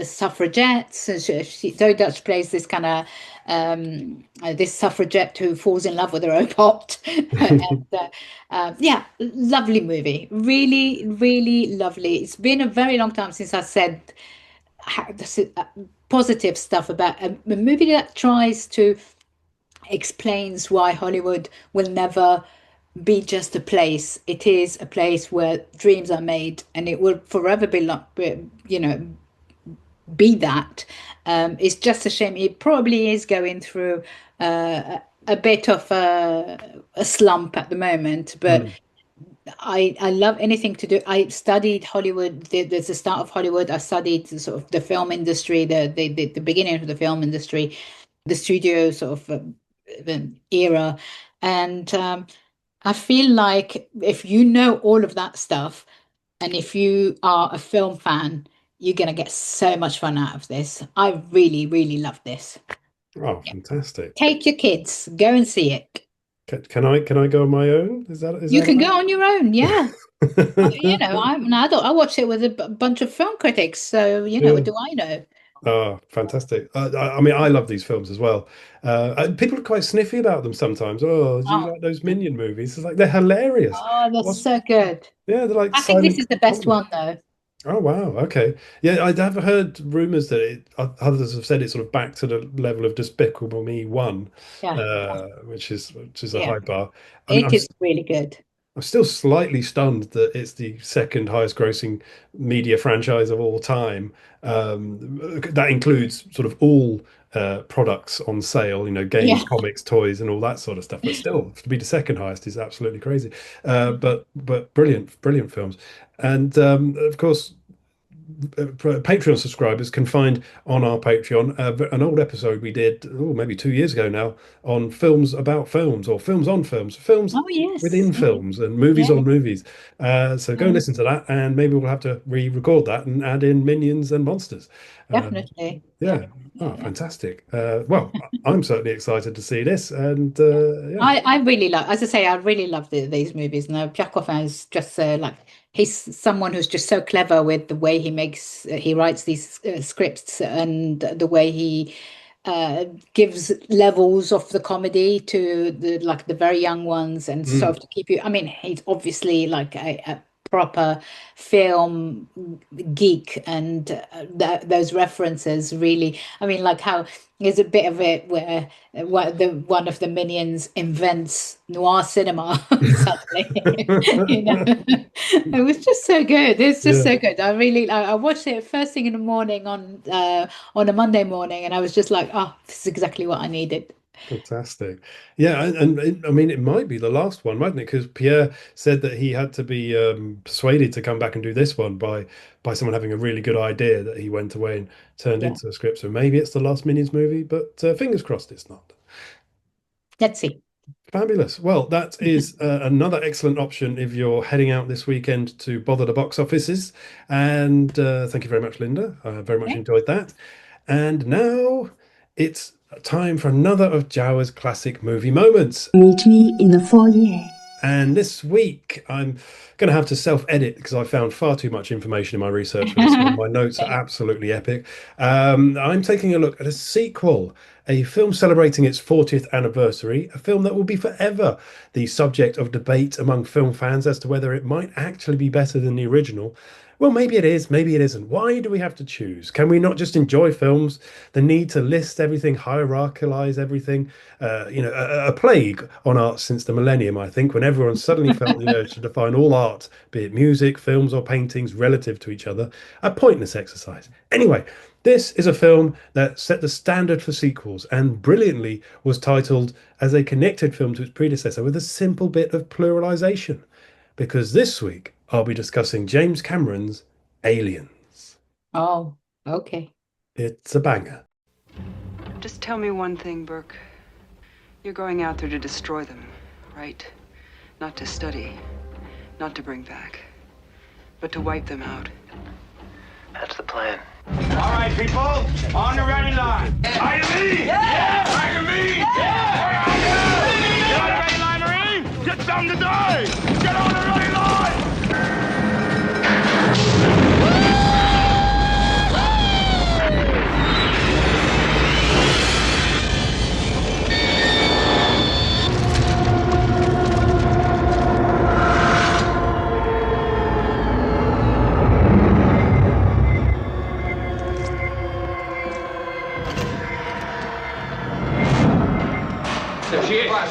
suffragettes. Zoey Deutch plays this kind of this suffragette who falls in love with a robot. And, lovely movie. Really, really lovely. It's been a very long time since I said positive stuff about a movie that tries to explains why Hollywood will never be just a place. It is a place where dreams are made, and it will forever be that. It's just a shame. It probably is going through a bit of a slump at the moment, but I love anything to do. I studied Hollywood. There's the start of Hollywood. I studied sort of the film industry, the beginning of the film industry, the studio sort of era, and I feel like if you know all of that stuff, and if you are a film fan, you're going to get so much fun out of this. I really, really love this. Oh, fantastic. Take your kids, go and see it. Can I go on my own? Is you can go on your own, yeah. I'm an adult. I watched it with a bunch of film critics, so what do I know? Oh, fantastic. I mean, I love these films as well. People are quite sniffy about them sometimes. Oh, do you like those Minion movies? It's like, they're hilarious. Oh, they're so good. Yeah, they're like, I think this is the best one, though. Oh, wow. Okay. Yeah, I have heard rumors that others have said it's sort of back to the level of Despicable Me 1, which is a high bar. It is really good. I'm still slightly stunned that it's the second highest grossing media franchise of all time. That includes sort of all products on sale, games, comics, toys, and all that sort of stuff. But still, to be the second highest is absolutely crazy. But brilliant films. And of course, Patreon subscribers can find on our Patreon an old episode we did, maybe 2 years ago now, on films about films, or films on films, films within films, and movies on movies. So go and listen to that, and maybe we'll have to re-record that and add in minions and monsters. Definitely. Yeah. Oh, fantastic. Well, I'm certainly excited to see this. And I really love, as I say, I really love these movies. Now, Pierre Coffin is just he's someone who's just so clever with the way he writes these scripts, and the way he gives levels of the comedy to the very young ones, and sort of to keep you. I mean, he's obviously like a proper film geek, and those references really, I mean, like how there's a bit of it where one of the minions invents noir cinema suddenly. It was just so good. It's just so good. I watched it first thing in the morning on a Monday morning, and I was just like, oh, this is exactly what I needed. Fantastic. Yeah, and I mean, it might be the last one, mightn't it? Because Pierre said that he had to be persuaded to come back and do this one by someone having a really good idea that he went away and turned into a script. So maybe it's the last Minions movie, but fingers crossed it's not. Let's see. Fabulous. Well, that is another excellent option if you're heading out this weekend to bother the box offices. And thank you very much, Linda. I very much enjoyed that. And now it's time for another of Jawa's classic movie moments. Meet me in the foyer. And this week I'm going to have to self-edit because I found far too much information in my research for this one. My notes are absolutely epic. I'm taking a look at a sequel, a film celebrating its 40th anniversary, a film that will be forever the subject of debate among film fans as to whether it might actually be better than the original. Well, maybe it is, maybe it isn't. Why do we have to choose? Can we not just enjoy films? The need to list everything, hierarchize everything, a plague on art since the millennium, I think, when everyone suddenly felt the urge to define all art, be it music, films or paintings, relative to each other, a pointless exercise. Anyway, this is a film that set the standard for sequels and brilliantly was titled as a connected film to its predecessor with a simple bit of pluralization. Because this week, I'll be discussing James Cameron's Aliens. Oh, okay. It's a banger. Just tell me one thing, Burke. You're going out there to destroy them, right? Not to study, not to bring back, but to wipe them out. That's the plan. All right, people, on the ready line. Are you me? Yeah! Are you me? Yeah! Are you me? Get on the ready line, Marine! Get something to die! Get on the ready line!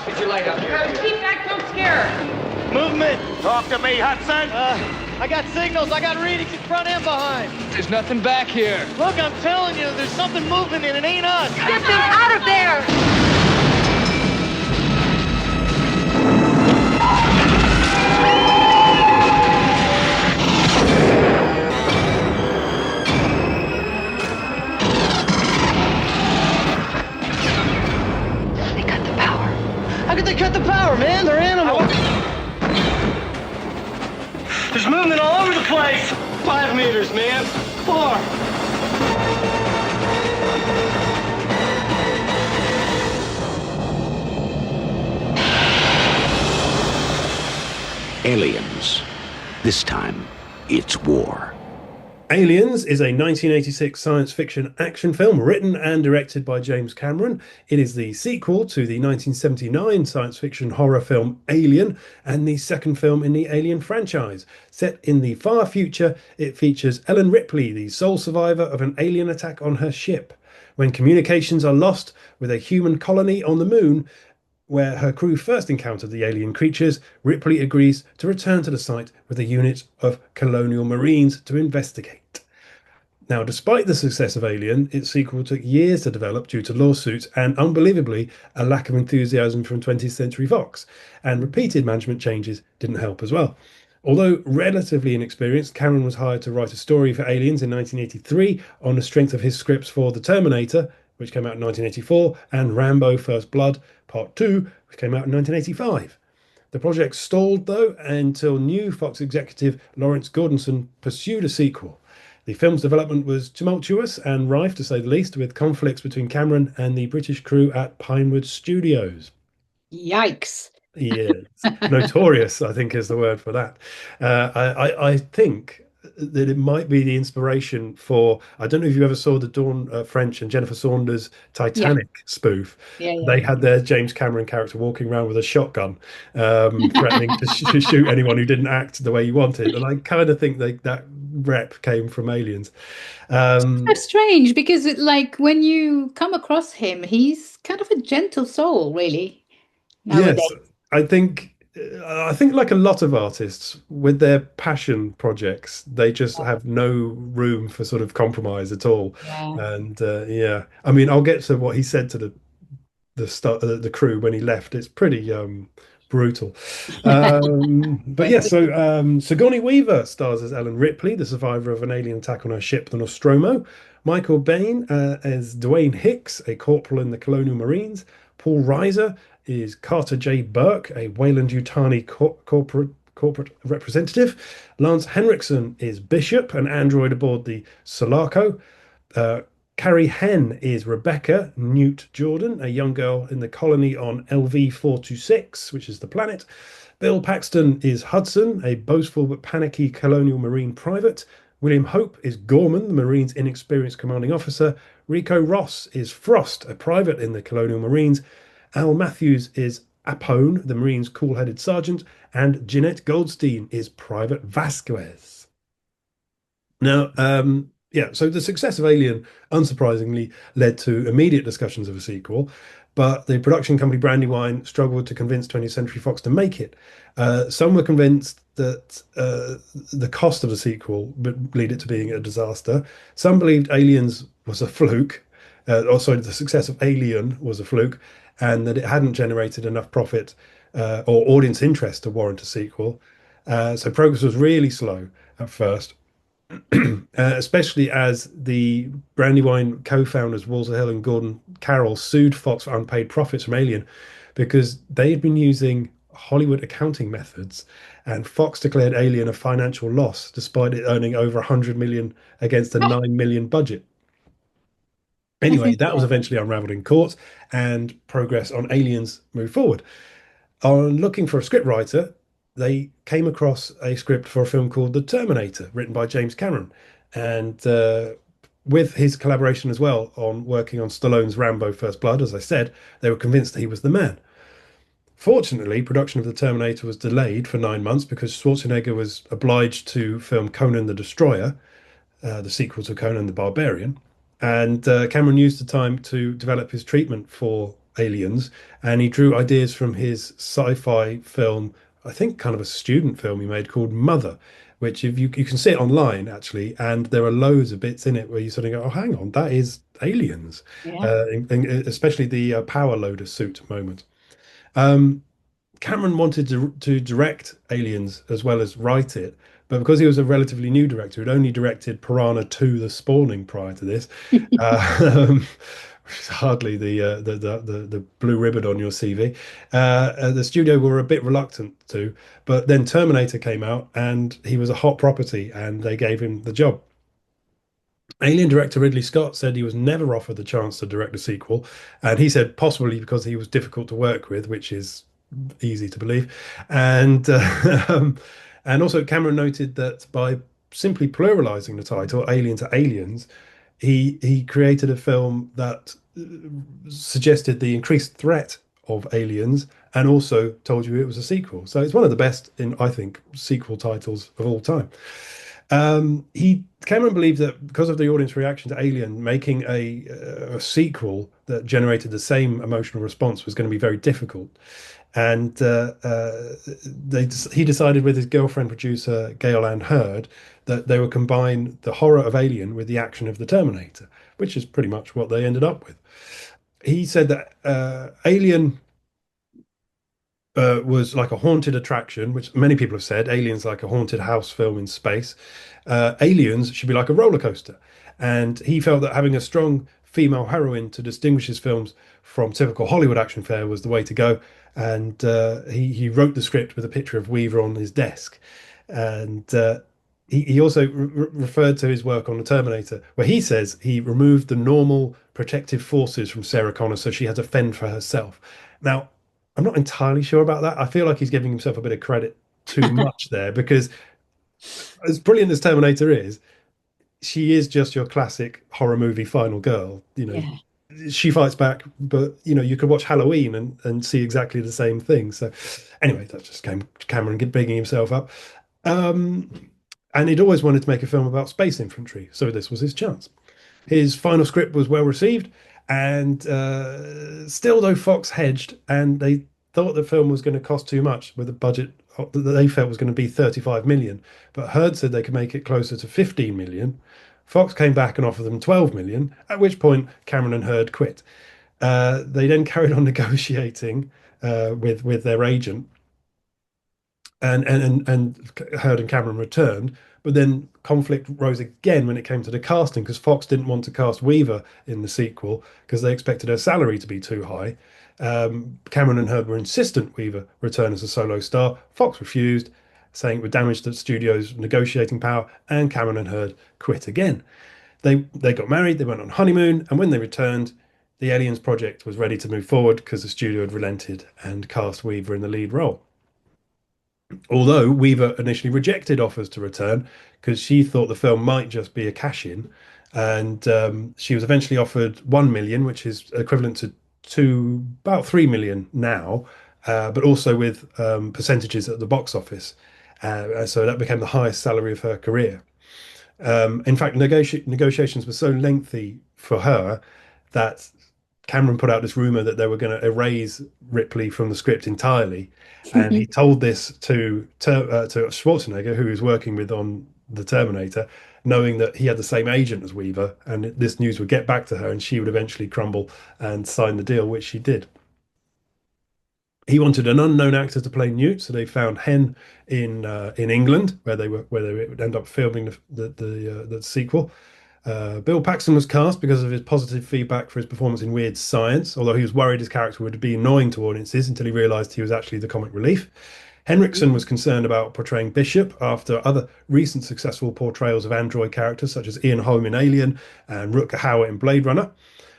Get your light up here. Keep back, don't scare her. Movement! Talk to me, Hudson! I got signals. I got readings in front and behind. There's nothing back here. Look, I'm telling you, there's something moving and it ain't us. Get them out of there! How could they cut the power, man? They're animals. There's movement all over the place! 5 meters, man. 4. Aliens. This time, it's war. Aliens is a 1986 science fiction action film written and directed by James Cameron. It is the sequel to the 1979 science fiction horror film Alien and the second film in the Alien franchise. Set in the far future, it features Ellen Ripley, the sole survivor of an alien attack on her ship. When communications are lost with a human colony on the moon, where her crew first encountered the alien creatures, Ripley agrees to return to the site with a unit of colonial marines to investigate. Now, despite the success of Alien, its sequel took years to develop due to lawsuits and, unbelievably, a lack of enthusiasm from 20th Century Fox, and repeated management changes didn't help as well. Although relatively inexperienced, Cameron was hired to write a story for Aliens in 1983 on the strength of his scripts for The Terminator, which came out in 1984, and Rambo: First Blood Part 2, which came out in 1985. The project stalled, though, until new Fox executive Lawrence Gordonson pursued a sequel. The film's development was tumultuous and rife, to say the least, with conflicts between Cameron and the British crew at Pinewood Studios. Yikes. Yes, notorious, I think, is the word for that. I think that it might be the inspiration for, I don't know if you ever saw the Dawn French and Jennifer Saunders Titanic spoof. They had their James Cameron character walking around with a shotgun, threatening to shoot anyone who didn't act the way you wanted. And I kind of think that rep came from Aliens. So strange, because when you come across him, he's kind of a gentle soul, really. Nowadays. Yes, I think like a lot of artists with their passion projects, they just have no room for sort of compromise at all. And I mean, I'll get to what he said to the crew when he left. It's pretty brutal. But yeah, so Sigourney Weaver stars as Ellen Ripley, the survivor of an alien attack on her ship, the Nostromo. Michael Biehn as Dwayne Hicks, a corporal in the Colonial Marines. Paul Reiser is Carter J. Burke, a Weyland-Yutani corporate representative. Lance Henriksen is Bishop, an android aboard the Sulaco. Carrie Henn is Rebecca Newt Jordan, a young girl in the colony on LV-426, which is the planet. Bill Paxton is Hudson, a boastful but panicky Colonial Marine private. William Hope is Gorman, the Marines' inexperienced commanding officer. Rico Ross is Frost, a private in the Colonial Marines. Al Matthews is Apone, the Marines' cool-headed sergeant. And Jeanette Goldstein is Private Vasquez. Now, so the success of Alien, unsurprisingly, led to immediate discussions of a sequel, but the production company Brandywine struggled to convince 20th Century Fox to make it. Some were convinced that the cost of the sequel would lead it to being a disaster. Some believed Aliens was a fluke, the success of Alien was a fluke, and that it hadn't generated enough profit or audience interest to warrant a sequel. So progress was really slow at first. Especially as the Brandywine co-founders Walter Hill and Gordon Carroll sued Fox for unpaid profits from Alien because they had been using Hollywood accounting methods, and Fox declared Alien a financial loss despite it earning over 100 million against a 9 million budget. Anyway, that was eventually unraveled in court, and progress on Aliens moved forward. On looking for a scriptwriter, they came across a script for a film called The Terminator, written by James Cameron, and with his collaboration as well on working on Stallone's Rambo: First Blood, as I said, they were convinced that he was the man. Fortunately, production of The Terminator was delayed for 9 months because Schwarzenegger was obliged to film Conan the Destroyer, the sequel to Conan the Barbarian, and Cameron used the time to develop his treatment for Aliens, and he drew ideas from his sci-fi film, I think kind of a student film he made called Mother, which if you can see it online actually, and there are loads of bits in it where you sort of go, oh, hang on, that is Aliens, especially the power loader suit moment. Cameron wanted to direct Aliens as well as write it, but because he was a relatively new director who'd only directed Piranha 2: The Spawning prior to this, which is hardly the blue ribbon on your CV. The studio were a bit reluctant to, but then Terminator came out and he was a hot property and they gave him the job. Alien director Ridley Scott said he was never offered the chance to direct a sequel, and he said possibly because he was difficult to work with, which is easy to believe. And and also Cameron noted that by simply pluralizing the title Alien to Aliens, he created a film that suggested the increased threat of aliens and also told you it was a sequel. So it's one of the best in, I think, sequel titles of all time. Cameron believed that because of the audience reaction to Alien, making a sequel that generated the same emotional response was going to be very difficult. And he decided with his girlfriend producer Gail Ann Hurd that they would combine the horror of Alien with the action of The Terminator, which is pretty much what they ended up with. He said that Alien was like a haunted attraction, which many people have said. Aliens like a haunted house film in space. Aliens should be like a roller coaster. And he felt that having a strong female heroine to distinguish his films from typical Hollywood action fare was the way to go. And he wrote the script with a picture of Weaver on his desk. And he also referred to his work on The Terminator, where he says he removed the normal protective forces from Sarah Connor so she had to fend for herself. Now, I'm not entirely sure about that. I feel like he's giving himself a bit of credit too much there, because as brilliant as Terminator is, she is just your classic horror movie final girl. She fights back, but you could watch Halloween and see exactly the same thing. So anyway, that just came Cameron bigging himself up. And he'd always wanted to make a film about space infantry, so this was his chance. His final script was well received, and still, though, Fox hedged, and they thought the film was going to cost too much with a budget that they felt was going to be 35 million. But Heard said they could make it closer to 15 million. Fox came back and offered them 12 million, at which point Cameron and Heard quit. They then carried on negotiating with their agent, and Heard and Cameron returned. But then conflict rose again when it came to the casting, because Fox didn't want to cast Weaver in the sequel because they expected her salary to be too high. Cameron and Heard were insistent Weaver return as a solo star. Fox refused, saying it would damage the studio's negotiating power, and Cameron and Heard quit again. They got married, they went on honeymoon, and when they returned, the Aliens project was ready to move forward because the studio had relented and cast Weaver in the lead role. Although Weaver initially rejected offers to return because she thought the film might just be a cash-in, and she was eventually offered 1 million, which is equivalent to about 3 million now, but also with percentages at the box office. So that became the highest salary of her career. In fact, negotiations were so lengthy for her that Cameron put out this rumor that they were going to erase Ripley from the script entirely, and he told this to Schwarzenegger, who he was working with on The Terminator, knowing that he had the same agent as Weaver, and this news would get back to her, and she would eventually crumble and sign the deal, which she did. He wanted an unknown actor to play Newt, so they found Hen in England, where they would end up filming the sequel. Bill Paxton was cast because of his positive feedback for his performance in Weird Science, although he was worried his character would be annoying to audiences until he realised he was actually the comic relief. Henriksen was concerned about portraying Bishop after other recent successful portrayals of android characters such as Ian Holm in Alien and Rutger Hauer in Blade Runner.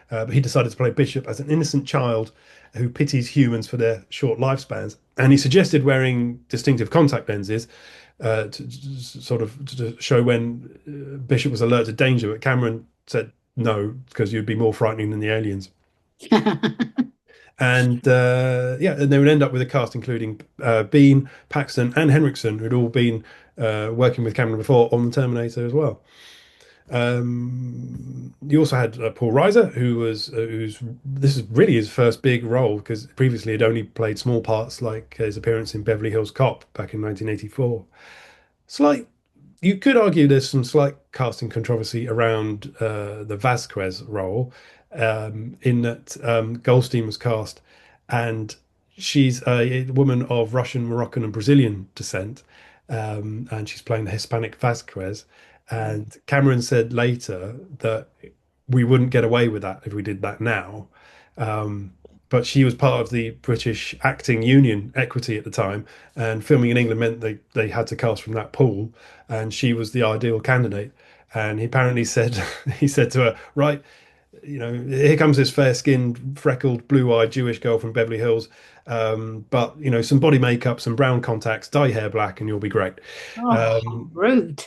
But he decided to play Bishop as an innocent child who pities humans for their short lifespans. And he suggested wearing distinctive contact lenses to show when Bishop was alert to danger, but Cameron said no, because you'd be more frightening than the aliens. And and they would end up with a cast including Biehn, Paxton, and Henriksen, who'd all been working with Cameron before on The Terminator as well. You also had Paul Reiser, who's this is really his first big role, because previously he'd only played small parts, like his appearance in Beverly Hills Cop back in 1984. You could argue there's some slight casting controversy around the Vasquez role, in that Goldstein was cast, and she's a woman of Russian, Moroccan, and Brazilian descent, and she's playing the Hispanic Vasquez. And Cameron said later that we wouldn't get away with that if we did that now. But she was part of the British Acting Union Equity at the time, and filming in England meant they had to cast from that pool, and she was the ideal candidate. And he apparently said, he said to her, right, here comes this fair-skinned, freckled, blue-eyed Jewish girl from Beverly Hills, but some body makeup, some brown contacts, dye hair black, and you'll be great. Rude.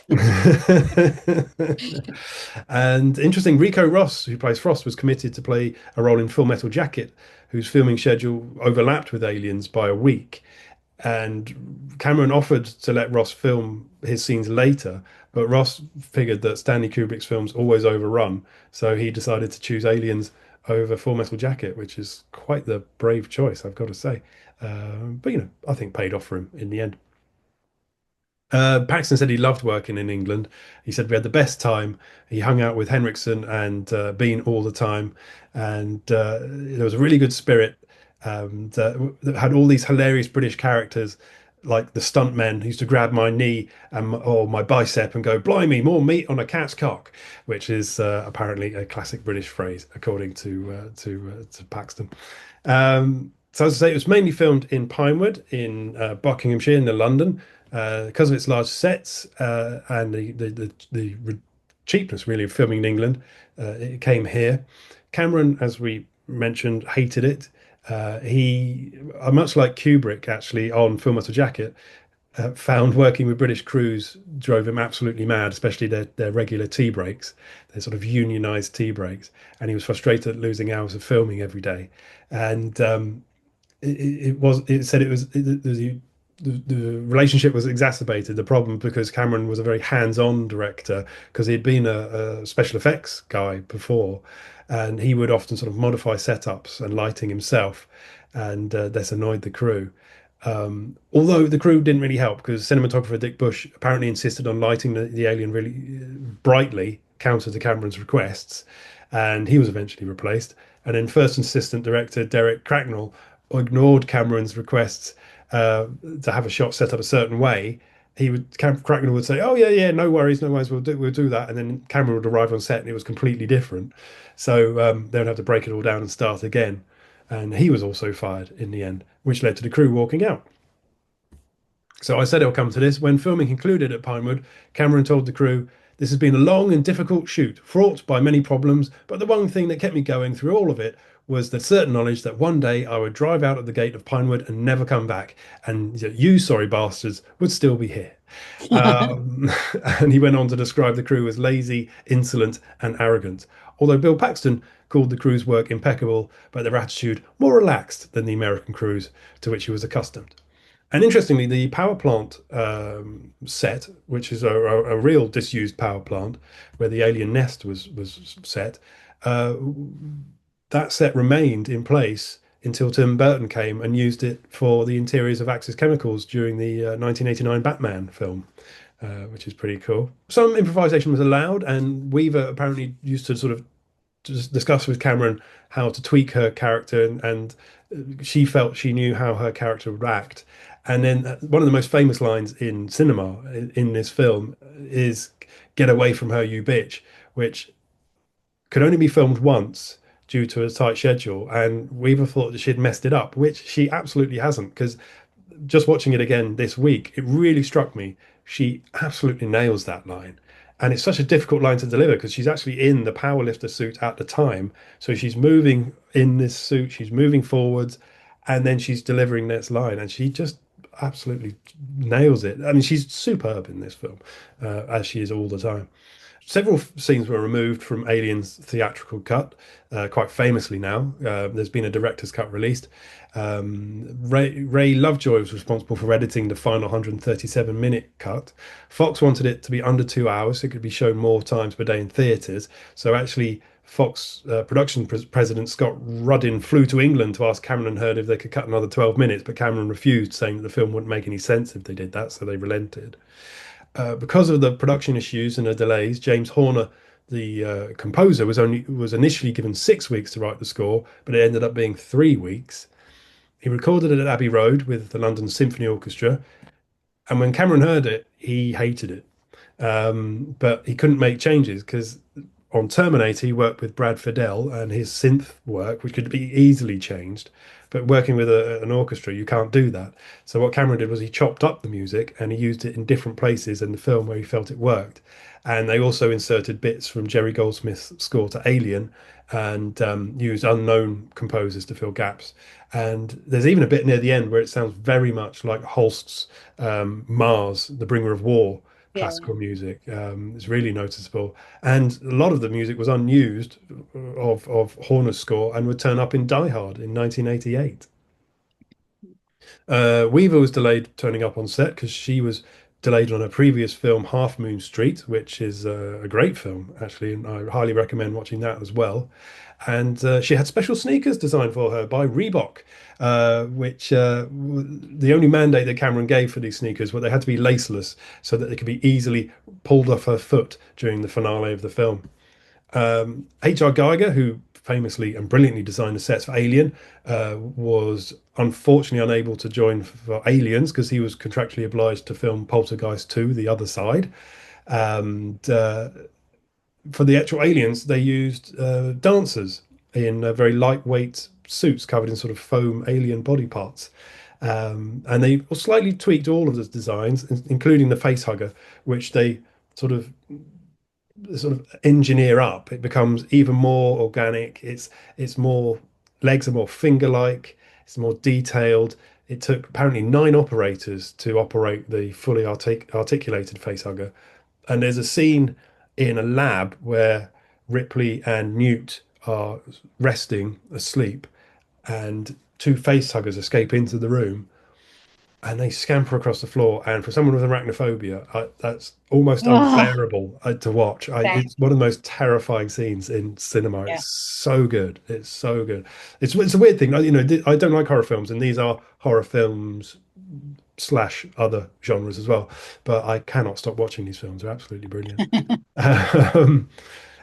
And interesting, Rico Ross, who plays Frost, was committed to play a role in Full Metal Jacket, whose filming schedule overlapped with Aliens by a week. And Cameron offered to let Ross film his scenes later, but Ross figured that Stanley Kubrick's films always overrun, so he decided to choose Aliens over Full Metal Jacket, which is quite the brave choice, I've got to say. But I think paid off for him in the end. Paxton said he loved working in England. He said we had the best time. He hung out with Henriksen and Biehn all the time, and there was a really good spirit. that had all these hilarious British characters, like the stuntmen who used to grab my knee or my bicep and go, "Blimey, more meat on a cat's cock," which is apparently a classic British phrase, according to Paxton. So as I say, it was mainly filmed in Pinewood in Buckinghamshire, near London, because of its large sets and the cheapness really of filming in England. It came here. Cameron, as we mentioned, hated it. He, much like Kubrick, actually, on Full Metal Jacket, found working with British crews drove him absolutely mad, especially their regular tea breaks, their sort of unionized tea breaks. And he was frustrated at losing hours of filming every day. And the relationship was exacerbated, the problem, because Cameron was a very hands-on director, because he'd been a special effects guy before, and he would often sort of modify setups and lighting himself, and this annoyed the crew. Although the crew didn't really help, because cinematographer Dick Bush apparently insisted on lighting the alien really brightly, counter to Cameron's requests, and he was eventually replaced. And then first assistant director Derek Cracknell ignored Cameron's requests to have a shot set up a certain way. Cracknell would say, "Oh yeah, no worries, we'll do that," and then Cameron would arrive on set and it was completely different. So they would have to break it all down and start again. And he was also fired in the end, which led to the crew walking out. So I said it'll come to this. When filming concluded at Pinewood, Cameron told the crew, "This has been a long and difficult shoot, fraught by many problems, but the one thing that kept me going through all of it was the certain knowledge that one day I would drive out of the gate of Pinewood and never come back, and you sorry bastards would still be here." And he went on to describe the crew as lazy, insolent and arrogant, although Bill Paxton called the crew's work impeccable, but their attitude more relaxed than the American crews to which he was accustomed. And interestingly, the power plant set, which is a real disused power plant where the alien nest was set, that set remained in place until Tim Burton came and used it for the interiors of Axis Chemicals during the 1989 Batman film, which is pretty cool. Some improvisation was allowed, and Weaver apparently used to sort of discuss with Cameron how to tweak her character, and she felt she knew how her character would act. And then one of the most famous lines in cinema in this film is "Get away from her, you bitch," which could only be filmed once due to a tight schedule, and Weaver thought that she'd messed it up, which she absolutely hasn't, because just watching it again this week, it really struck me. She absolutely nails that line. And it's such a difficult line to deliver because she's actually in the powerlifter suit at the time. So she's moving in this suit, she's moving forwards, and then she's delivering this line, and she just absolutely nails it. I mean, she's superb in this film, as she is all the time. Several scenes were removed from Alien's theatrical cut, quite famously now. There's been a director's cut released. Ray Lovejoy was responsible for editing the final 137-minute cut. Fox wanted it to be under 2 hours, so it could be shown more times per day in theatres. So actually, Fox production president Scott Rudin flew to England to ask Cameron and Heard if they could cut another 12 minutes, but Cameron refused, saying that the film wouldn't make any sense if they did that, so they relented. Because of the production issues and the delays, James Horner, the composer, was initially given 6 weeks to write the score, but it ended up being 3 weeks. He recorded it at Abbey Road with the London Symphony Orchestra, and when Cameron heard it, he hated it. But he couldn't make changes because on Terminator, he worked with Brad Fiedel and his synth work, which could be easily changed. But working with an orchestra, you can't do that. So what Cameron did was he chopped up the music and he used it in different places in the film where he felt it worked. And they also inserted bits from Jerry Goldsmith's score to Alien and used unknown composers to fill gaps. And there's even a bit near the end where it sounds very much like Holst's Mars, The Bringer of War, classical music. It's really noticeable. And a lot of the music was unused of Horner's score and would turn up in Die Hard in 1988. Weaver was delayed turning up on set because she was delayed on her previous film Half Moon Street, which is a great film actually, and I highly recommend watching that as well. And she had special sneakers designed for her by Reebok, which the only mandate that Cameron gave for these sneakers was they had to be laceless so that they could be easily pulled off her foot during the finale of the film. H.R. Geiger, who famously and brilliantly designed the sets for Alien, was unfortunately unable to join for Aliens because he was contractually obliged to film Poltergeist 2, The Other Side. And for the actual Aliens, they used dancers in very lightweight suits covered in sort of foam alien body parts. And they slightly tweaked all of the designs, including the face hugger, which they sort of engineer up. It becomes even more organic. It's more, legs are more finger-like. It's more detailed. It took apparently 9 operators to operate the fully articulated face hugger. And there's a scene in a lab where Ripley and Newt are resting asleep, and 2 face huggers escape into the room, and they scamper across the floor. And for someone with arachnophobia, that's almost unbearable to watch. It's one of the most terrifying scenes in cinema. Yeah. It's so good. It's so good. It's a weird thing. You know, I don't like horror films, and these are horror films / other genres as well. But I cannot stop watching these films. They're absolutely brilliant.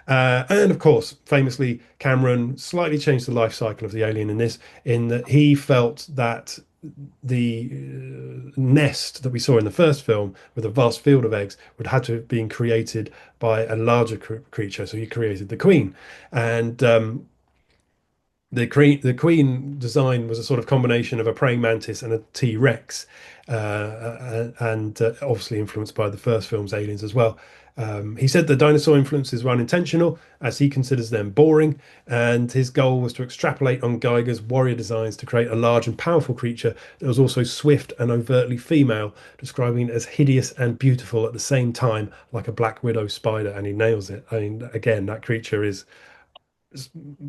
And of course, famously, Cameron slightly changed the life cycle of the alien in this, in that he felt that the nest that we saw in the first film with a vast field of eggs would have to have been created by a larger creature. So he created the Queen. And the Queen design was a sort of combination of a praying mantis and a T-Rex, and obviously influenced by the first film's aliens as well. He said the dinosaur influences were unintentional, as he considers them boring, and his goal was to extrapolate on Giger's warrior designs to create a large and powerful creature that was also swift and overtly female, describing it as hideous and beautiful at the same time, like a black widow spider, and he nails it. I mean, again, that creature is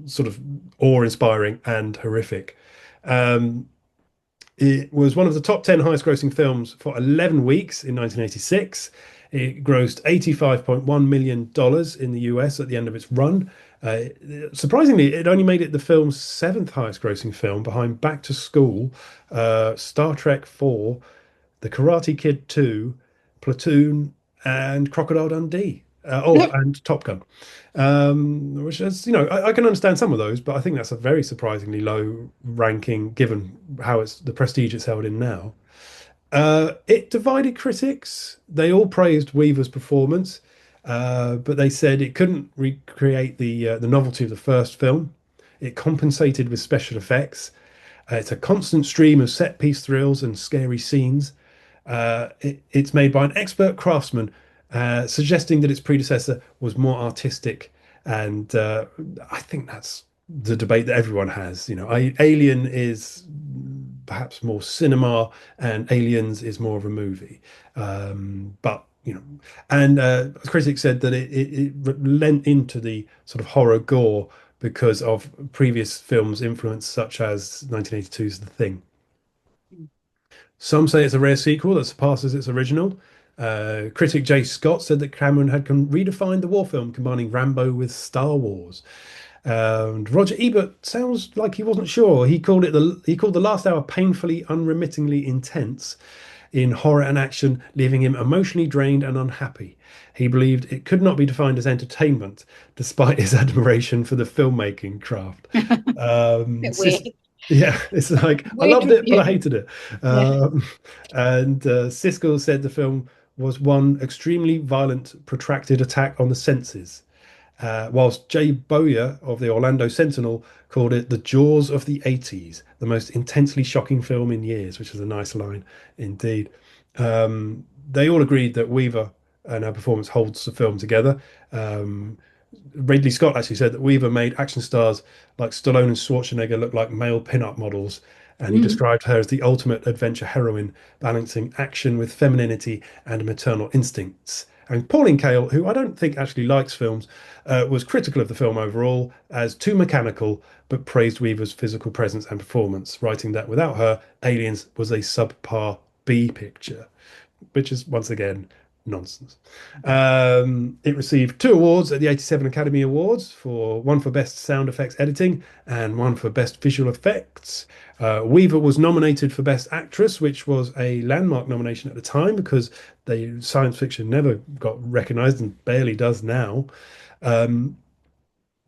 sort of awe-inspiring and horrific. It was one of the top 10 highest grossing films for 11 weeks in 1986. It grossed $85.1 million in the US at the end of its run. Surprisingly, it only made it the film's 7th highest grossing film, behind Back to School, Star Trek 4, The Karate Kid 2, Platoon, and Crocodile Dundee. And Top Gun. Which is, you know, I can understand some of those, but I think that's a very surprisingly low ranking given how the prestige it's held in now. It divided critics. They all praised Weaver's performance, but they said it couldn't recreate the novelty of the first film. It compensated with special effects. It's a constant stream of set-piece thrills and scary scenes. It's made by an expert craftsman, suggesting that its predecessor was more artistic. And I think that's the debate that everyone has. You know, Alien is perhaps more cinema, and Aliens is more of a movie. But you know, and critics said that it lent into the sort of horror gore because of previous films' influence, such as 1982's The Thing. Some say it's a rare sequel that surpasses its original. Critic Jay Scott said that Cameron had redefined the war film, combining Rambo with Star Wars. And Roger Ebert sounds like he wasn't sure. He called the last hour painfully, unremittingly intense in horror and action, leaving him emotionally drained and unhappy. He believed it could not be defined as entertainment, despite his admiration for the filmmaking craft. Yeah, it's like, I loved it, but I hated it. And Siskel said the film was one extremely violent, protracted attack on the senses. Whilst Jay Bowyer of the Orlando Sentinel called it the Jaws of the 80s, the most intensely shocking film in years, which is a nice line indeed. They all agreed that Weaver and her performance holds the film together. Ridley Scott actually said that Weaver made action stars like Stallone and Schwarzenegger look like male pin-up models, and he described her as the ultimate adventure heroine, balancing action with femininity and maternal instincts. And Pauline Kael, who I don't think actually likes films, was critical of the film overall as too mechanical, but praised Weaver's physical presence and performance, writing that without her, Aliens was a subpar B picture, which is once again nonsense. It received 2 awards at the 87 Academy Awards, one for Best Sound Effects Editing and one for Best Visual Effects. Weaver was nominated for Best Actress, which was a landmark nomination at the time because science fiction never got recognised and barely does now.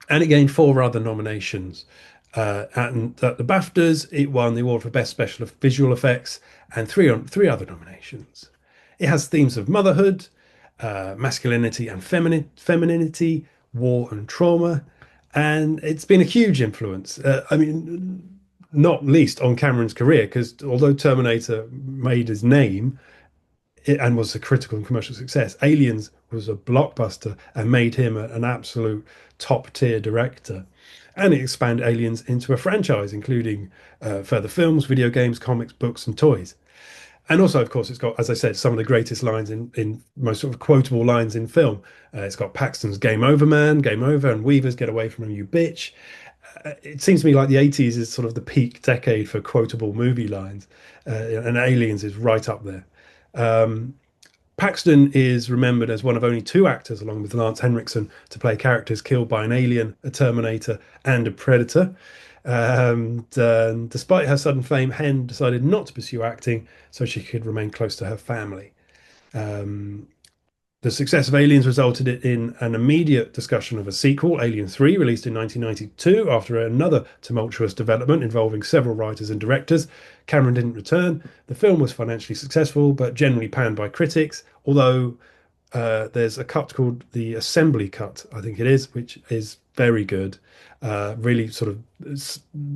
And it gained 4 other nominations. At the BAFTAs, it won the award for Best Special Visual Effects and three other nominations. It has themes of motherhood, masculinity and femininity, war and trauma, and it's been a huge influence. I mean, not least on Cameron's career, because although Terminator made his name and was a critical and commercial success, Aliens was a blockbuster and made him an absolute top tier director. And it expanded Aliens into a franchise, including further films, video games, comics, books, and toys. And also, of course, it's got, as I said, some of the greatest lines in most sort of quotable lines in film. It's got Paxton's "Game over, man, game over," and Weaver's "Get away from him, you bitch." It seems to me like the 80s is sort of the peak decade for quotable movie lines, and Aliens is right up there. Paxton is remembered as one of only 2 actors, along with Lance Henriksen, to play characters killed by an alien, a Terminator, and a Predator. Despite her sudden fame, Hen decided not to pursue acting so she could remain close to her family. The success of Aliens resulted in an immediate discussion of a sequel, Alien 3, released in 1992 after another tumultuous development involving several writers and directors. Cameron didn't return. The film was financially successful, but generally panned by critics, although there's a cut called the Assembly Cut, I think it is, which is very good. Really sort of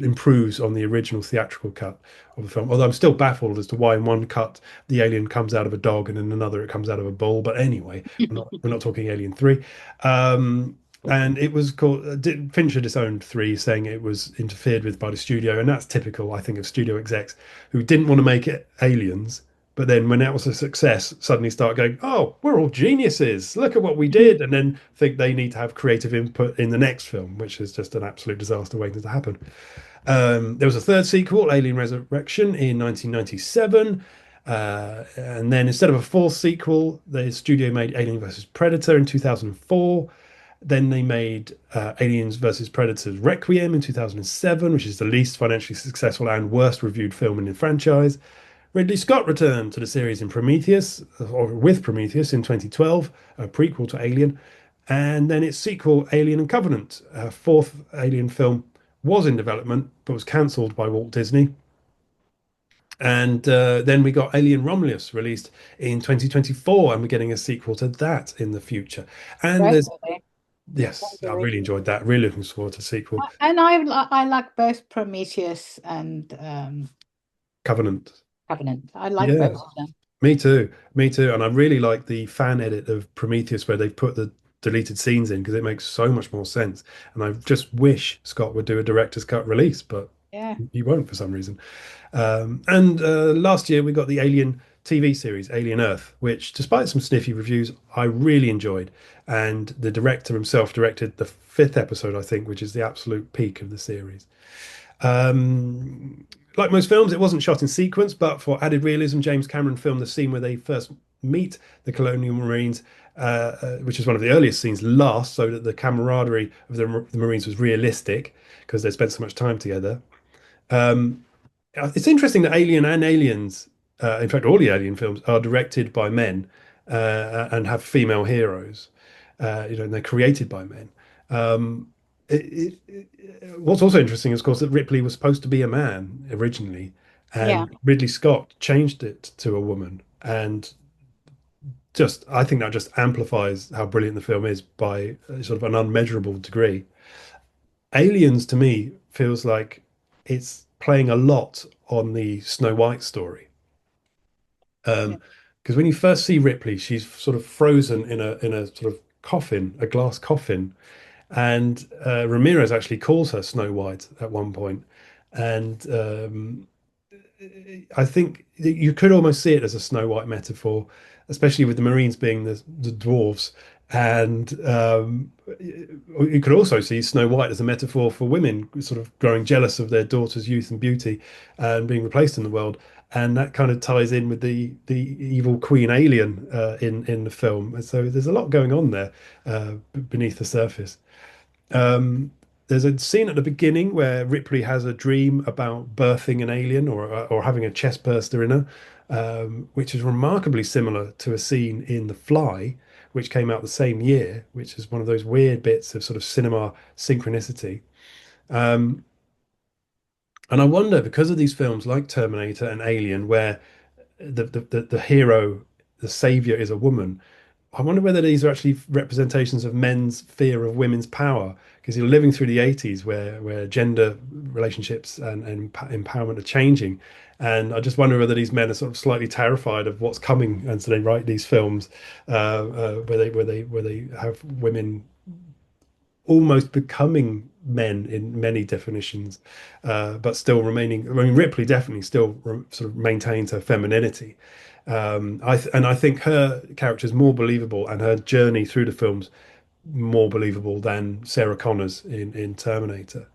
improves on the original theatrical cut of the film. Although I'm still baffled as to why in one cut the alien comes out of a dog and in another it comes out of a bull. But anyway, we're not talking Alien 3. And it was called, Fincher disowned 3, saying it was interfered with by the studio. And that's typical, I think, of studio execs who didn't want to make it Aliens, but then when that was a success, suddenly start going, oh, we're all geniuses. Look at what we did. And then think they need to have creative input in the next film, which is just an absolute disaster waiting to happen. There was a 3rd sequel, Alien Resurrection, in 1997. And then instead of a 4th sequel, the studio made Alien vs. Predator in 2004. Then they made Aliens vs. Predator's Requiem in 2007, which is the least financially successful and worst reviewed film in the franchise. Ridley Scott returned to the series in Prometheus, or with Prometheus in 2012, a prequel to Alien. And then its sequel, Alien and Covenant, a 4th Alien film, was in development, but was cancelled by Walt Disney. And then we got Alien Romulus released in 2024, and we're getting a sequel to that in the future. And there's... Yes, I really enjoyed that. Really looking forward to the sequel. And I like both Prometheus and Covenant. I like both of them. Me too. And I really like the fan edit of Prometheus where they put the deleted scenes in, because it makes so much more sense. And I just wish Scott would do a director's cut release, but he won't for some reason. And last year we got the Alien TV series, Alien Earth, which, despite some sniffy reviews, I really enjoyed. And the director himself directed the 5th episode, I think, which is the absolute peak of the series. Like most films, it wasn't shot in sequence, but for added realism, James Cameron filmed the scene where they first meet the colonial Marines, which is one of the earliest scenes, last, so that the camaraderie of the Marines was realistic, because they spent so much time together. It's interesting that Alien and Aliens, in fact, all the Alien films, are directed by men and have female heroes. And they're created by men. What's also interesting is, of course, that Ripley was supposed to be a man originally, and Ridley Scott changed it to a woman. And I think that just amplifies how brilliant the film is by sort of an unmeasurable degree. Aliens, to me, feels like it's playing a lot on the Snow White story. Because when you first see Ripley, she's sort of frozen in a sort of coffin, a glass coffin. And Ramirez actually calls her Snow White at one point. And I think you could almost see it as a Snow White metaphor, especially with the Marines being the dwarves. And you could also see Snow White as a metaphor for women sort of growing jealous of their daughter's youth and beauty and being replaced in the world. And that kind of ties in with the evil queen alien in the film. And so there's a lot going on there beneath the surface. There's a scene at the beginning where Ripley has a dream about birthing an alien or having a chest burster in her, which is remarkably similar to a scene in The Fly, which came out the same year, which is one of those weird bits of sort of cinema synchronicity. And I wonder, because of these films like Terminator and Alien, where the hero, the savior, is a woman, I wonder whether these are actually representations of men's fear of women's power, because you're living through the 80s where gender relationships and empowerment are changing. And I just wonder whether these men are sort of slightly terrified of what's coming, and so they write these films where they have women almost becoming men in many definitions, but still remaining. I mean, Ripley definitely still sort of maintains her femininity. I think her character is more believable, and her journey through the films more believable than Sarah Connor's in Terminator.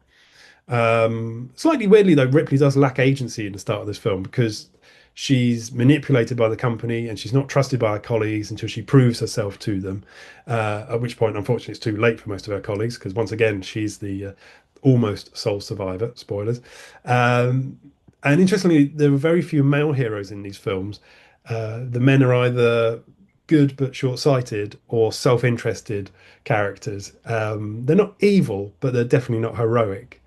Slightly weirdly, though, Ripley does lack agency in the start of this film, because she's manipulated by the company and she's not trusted by her colleagues until she proves herself to them. At which point, unfortunately, it's too late for most of her colleagues, because once again, she's the almost sole survivor. Spoilers. And interestingly, there were very few male heroes in these films. The men are either good but short-sighted or self-interested characters. They're not evil, but they're definitely not heroic.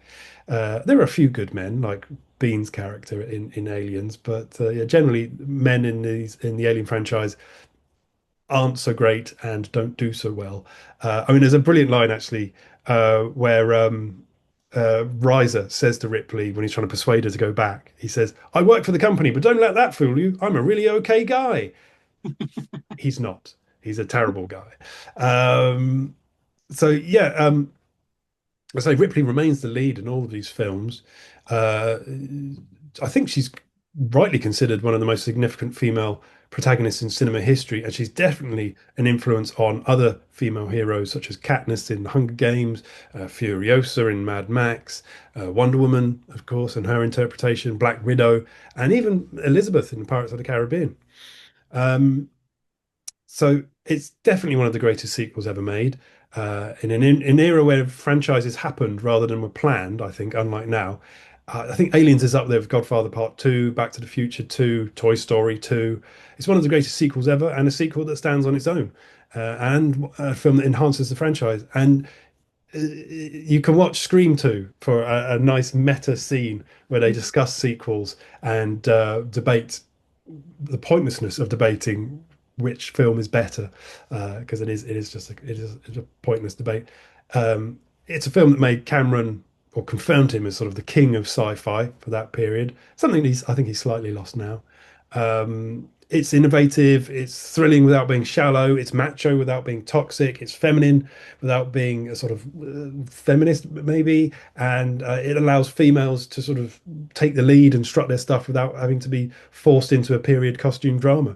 There are a few good men, like Biehn's character in Aliens, but yeah, generally men in the Alien franchise aren't so great and don't do so well. I mean, there's a brilliant line actually where Reiser says to Ripley when he's trying to persuade her to go back. He says, "I work for the company, but don't let that fool you. I'm a really okay guy." He's not. He's a terrible guy. So yeah. I say Ripley remains the lead in all of these films. I think she's rightly considered one of the most significant female protagonists in cinema history, and she's definitely an influence on other female heroes such as Katniss in Hunger Games, Furiosa in Mad Max, Wonder Woman, of course, and her interpretation, Black Widow, and even Elizabeth in Pirates of the Caribbean. So it's definitely one of the greatest sequels ever made. In an era where franchises happened rather than were planned, I think, unlike now. I think Aliens is up there with Godfather Part 2, Back to the Future 2, Toy Story 2. It's one of the greatest sequels ever, and a sequel that stands on its own, and a film that enhances the franchise. And you can watch Scream 2 for a nice meta scene where they discuss sequels and debate the pointlessness of debating which film is better, because it is just a pointless debate. It's a film that made Cameron, or confirmed him as, sort of the king of sci-fi for that period. Something I think he's slightly lost now. It's innovative, it's thrilling without being shallow, it's macho without being toxic, it's feminine without being a sort of feminist maybe, and it allows females to sort of take the lead and strut their stuff without having to be forced into a period costume drama.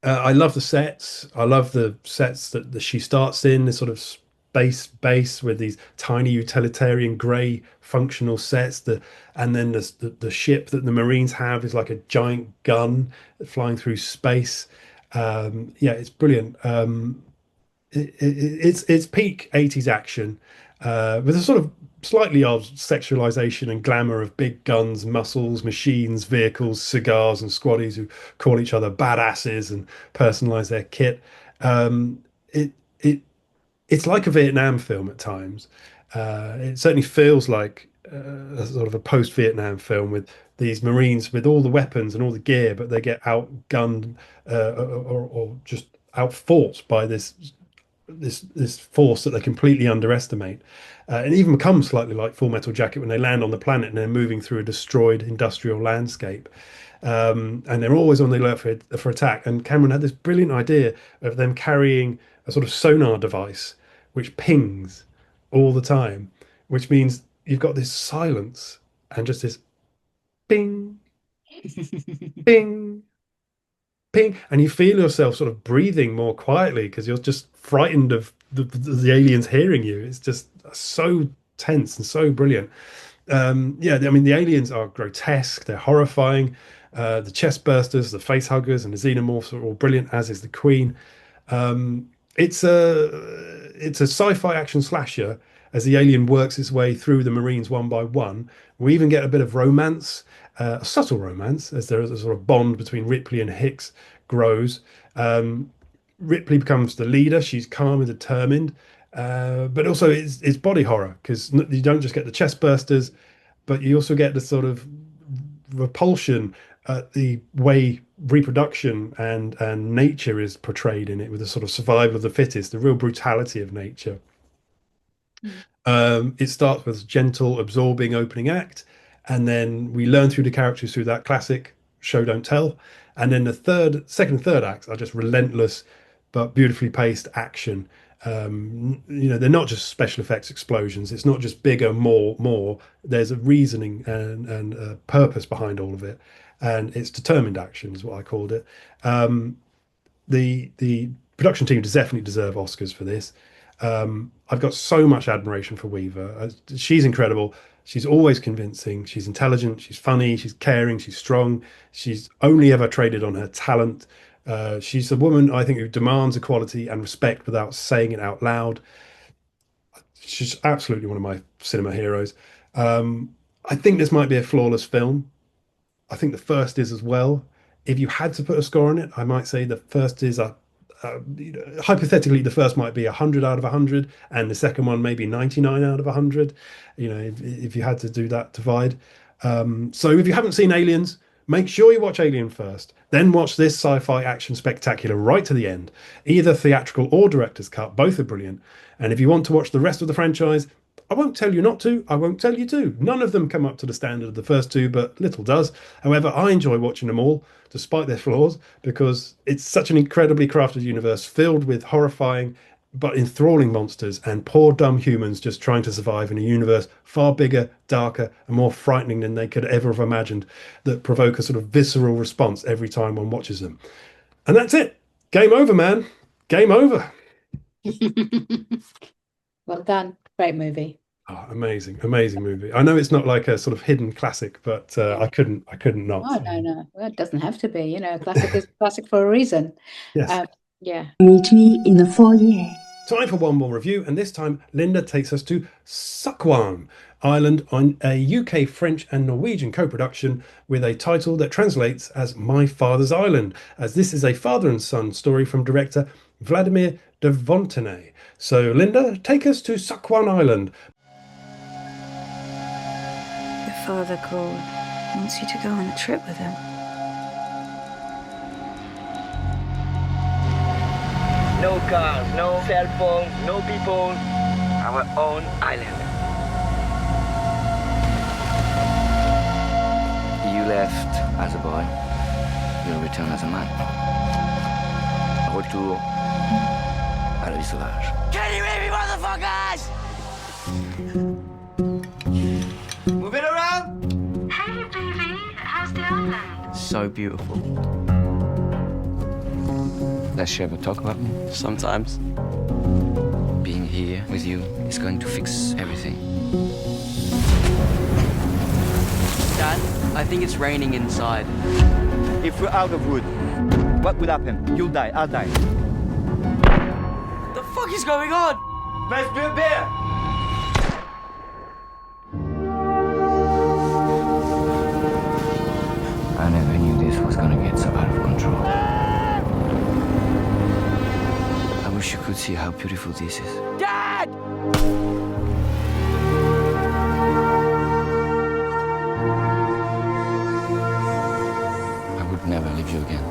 I love the sets. I love the sets that she starts in, this sort of space base with these tiny utilitarian grey functional sets. And then the ship that the Marines have is like a giant gun flying through space. Yeah, it's brilliant. It's peak 80s action with a sort of slightly odd sexualization and glamour of big guns, muscles, machines, vehicles, cigars, and squaddies who call each other badasses and personalize their kit. It's like a Vietnam film at times. It certainly feels like a sort of a post-Vietnam film with these Marines with all the weapons and all the gear, but they get outgunned or just outfought by this force that they completely underestimate. It even becomes slightly like Full Metal Jacket when they land on the planet and they're moving through a destroyed industrial landscape. And they're always on the alert for attack. And Cameron had this brilliant idea of them carrying a sort of sonar device which pings all the time, which means you've got this silence and just this bing, bing, ping, and you feel yourself sort of breathing more quietly because you're just frightened of the aliens hearing you. It's just so tense and so brilliant. Yeah, I mean, the aliens are grotesque, they're horrifying. The chest bursters, the face huggers, and the xenomorphs are all brilliant, as is the Queen. It's a sci-fi action slasher as the alien works its way through the Marines one by one. We even get a bit of romance a subtle romance, as there is a sort of bond between Ripley and Hicks grows. Ripley becomes the leader. She's calm and determined, but also it's body horror, because you don't just get the chest bursters, but you also get the sort of repulsion at the way reproduction and nature is portrayed in it, with the sort of survival of the fittest, the real brutality of nature. It starts with a gentle, absorbing opening act, and then we learn through the characters through that classic show don't tell, and then the second and third acts are just relentless but beautifully paced action. They're not just special effects explosions. It's not just bigger, more. There's a reasoning and a purpose behind all of it, and it's determined action is what I called it. The production team definitely deserve Oscars for this. I've got so much admiration for Weaver. She's incredible. She's always convincing. She's intelligent. She's funny. She's caring. She's strong. She's only ever traded on her talent. She's a woman, I think, who demands equality and respect without saying it out loud. She's absolutely one of my cinema heroes. I think this might be a flawless film. I think the first is as well. If you had to put a score on it, I might say the first is hypothetically, the first might be 100 out of 100, and the second one maybe 99 out of 100. If you had to do that divide. So if you haven't seen Aliens, make sure you watch Alien first, then watch this sci-fi action spectacular right to the end, either theatrical or director's cut. Both are brilliant. And if you want to watch the rest of the franchise, I won't tell you not to. I won't tell you to. None of them come up to the standard of the first two, but little does. However, I enjoy watching them all, despite their flaws, because it's such an incredibly crafted universe filled with horrifying but enthralling monsters and poor dumb humans just trying to survive in a universe far bigger, darker, and more frightening than they could ever have imagined, that provoke a sort of visceral response every time one watches them. And that's it. Game over, man. Game over. Well done. Great movie. Oh, amazing movie. I know it's not like a sort of hidden classic, but I couldn't not. Oh, no. Well, it doesn't have to be. Classic is classic for a reason. Yes. Yeah. Meet Me in the Foyer. Time for one more review, and this time Linda takes us to Sukkwan Island on a UK, French and Norwegian co-production with a title that translates as My Father's Island, as this is a father and son story from director Vladimir de Fontenay. So Linda, take us to Sukkwan Island. Your father called. Wants you to go on a trip with him. No cars, no cell phones, no people. Our own island. You left as a boy. You'll return as a man. Retour à la vie sauvage. Can you hear me, motherfuckers? Move it around. Hey, baby. How's the island? So beautiful. Does she ever talk about me? Sometimes. Being here with you is going to fix everything. Dad, I think it's raining inside. If we're out of wood, what would happen? You'll die, I'll die. What the fuck is going on? Let's be a bear. I never knew this was gonna get so out of control. I wish you could see how beautiful this is. Dad! I would never leave you again.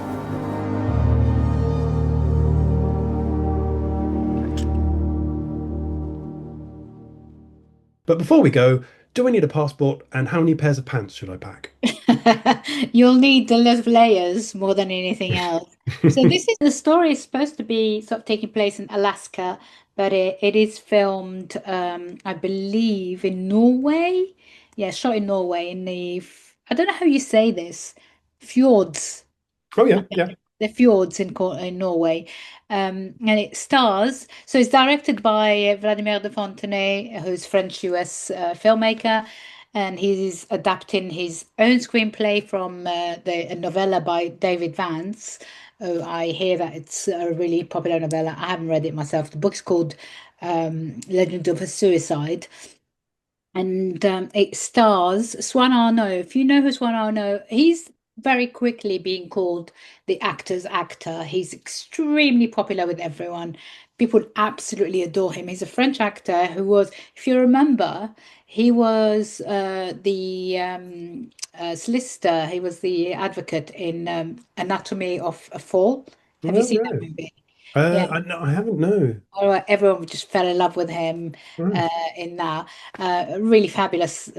But before we go, do I need a passport, and how many pairs of pants should I pack? You'll need the layers more than anything else. So the story is supposed to be sort of taking place in Alaska, but it is filmed, I believe, in Norway. Yeah, shot in Norway in I don't know how you say this, fjords. Oh yeah, yeah. The fjords in Norway. And it stars, so it's directed by Vladimir de Fontenay, who's French-US filmmaker, and he's adapting his own screenplay from a novella by David Vance. I hear that it's a really popular novella. I haven't read it myself. The book's called Legend of a Suicide. and it stars Swann Arlaud. If you know who Swann Arlaud, he's very quickly being called the actor's actor. He's extremely popular with everyone. People absolutely adore him. He's a French actor who was, if you remember, he was the solicitor. He was the advocate in Anatomy of a Fall. Have you seen that movie? Yeah. I haven't, no. Everyone just fell in love with him in that. Really fabulous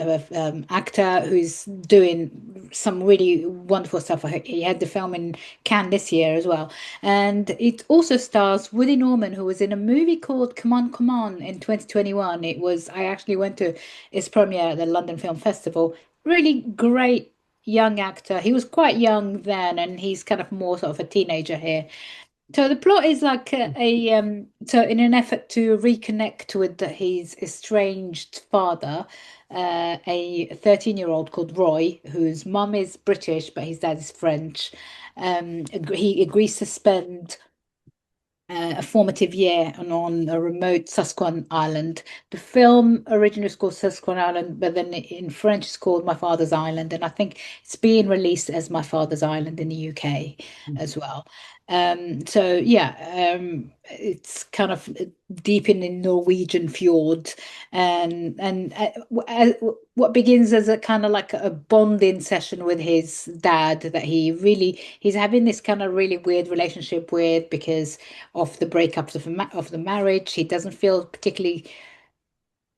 actor who's doing some really wonderful stuff. He had the film in Cannes this year as well. And it also stars Woody Norman, who was in a movie called Come On, Come On in 2021. I actually went to its premiere at the London Film Festival. Really great young actor. He was quite young then, and he's kind of more sort of a teenager here. So the plot is like so in an effort to reconnect with his estranged father, a 13-year-old called Roy, whose mum is British but his dad is French. He agrees to spend a formative year on a remote Sukkwan Island. The film originally was called Sukkwan Island, but then in French it's called My Father's Island, and I think it's being released as My Father's Island in the UK as well. It's kind of deep in the Norwegian fjord, and what begins as a kind of like a bonding session with his dad that he's having this kind of really weird relationship with because of the breakups of the marriage. He doesn't feel particularly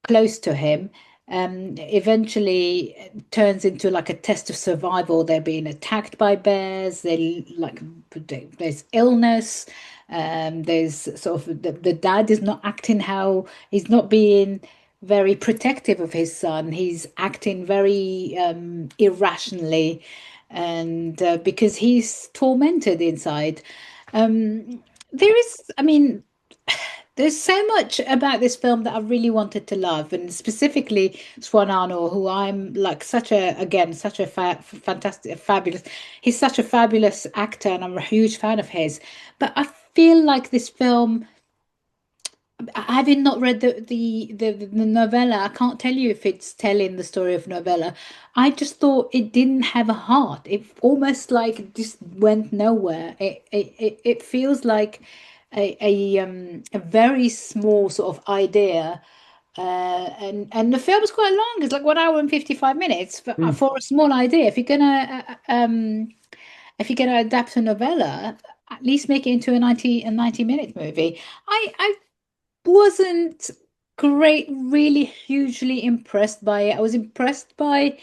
close to him. Eventually turns into like a test of survival. They're being attacked by bears. There's illness. There's sort of the dad is not acting how he's not being very protective of his son. He's acting very irrationally, and because he's tormented inside. There's so much about this film that I really wanted to love, and specifically Swann Arlaud, who I'm like fabulous. He's such a fabulous actor, and I'm a huge fan of his. But I feel like this film, having not read the novella, I can't tell you if it's telling the story of novella. I just thought it didn't have a heart. It almost like just went nowhere. It feels like a very small sort of idea, and the film is quite long. It's like 1 hour and 55 minutes for a small idea. If you're gonna adapt a novella, at least make it into a 90-minute movie. I wasn't really hugely impressed by it. I was impressed by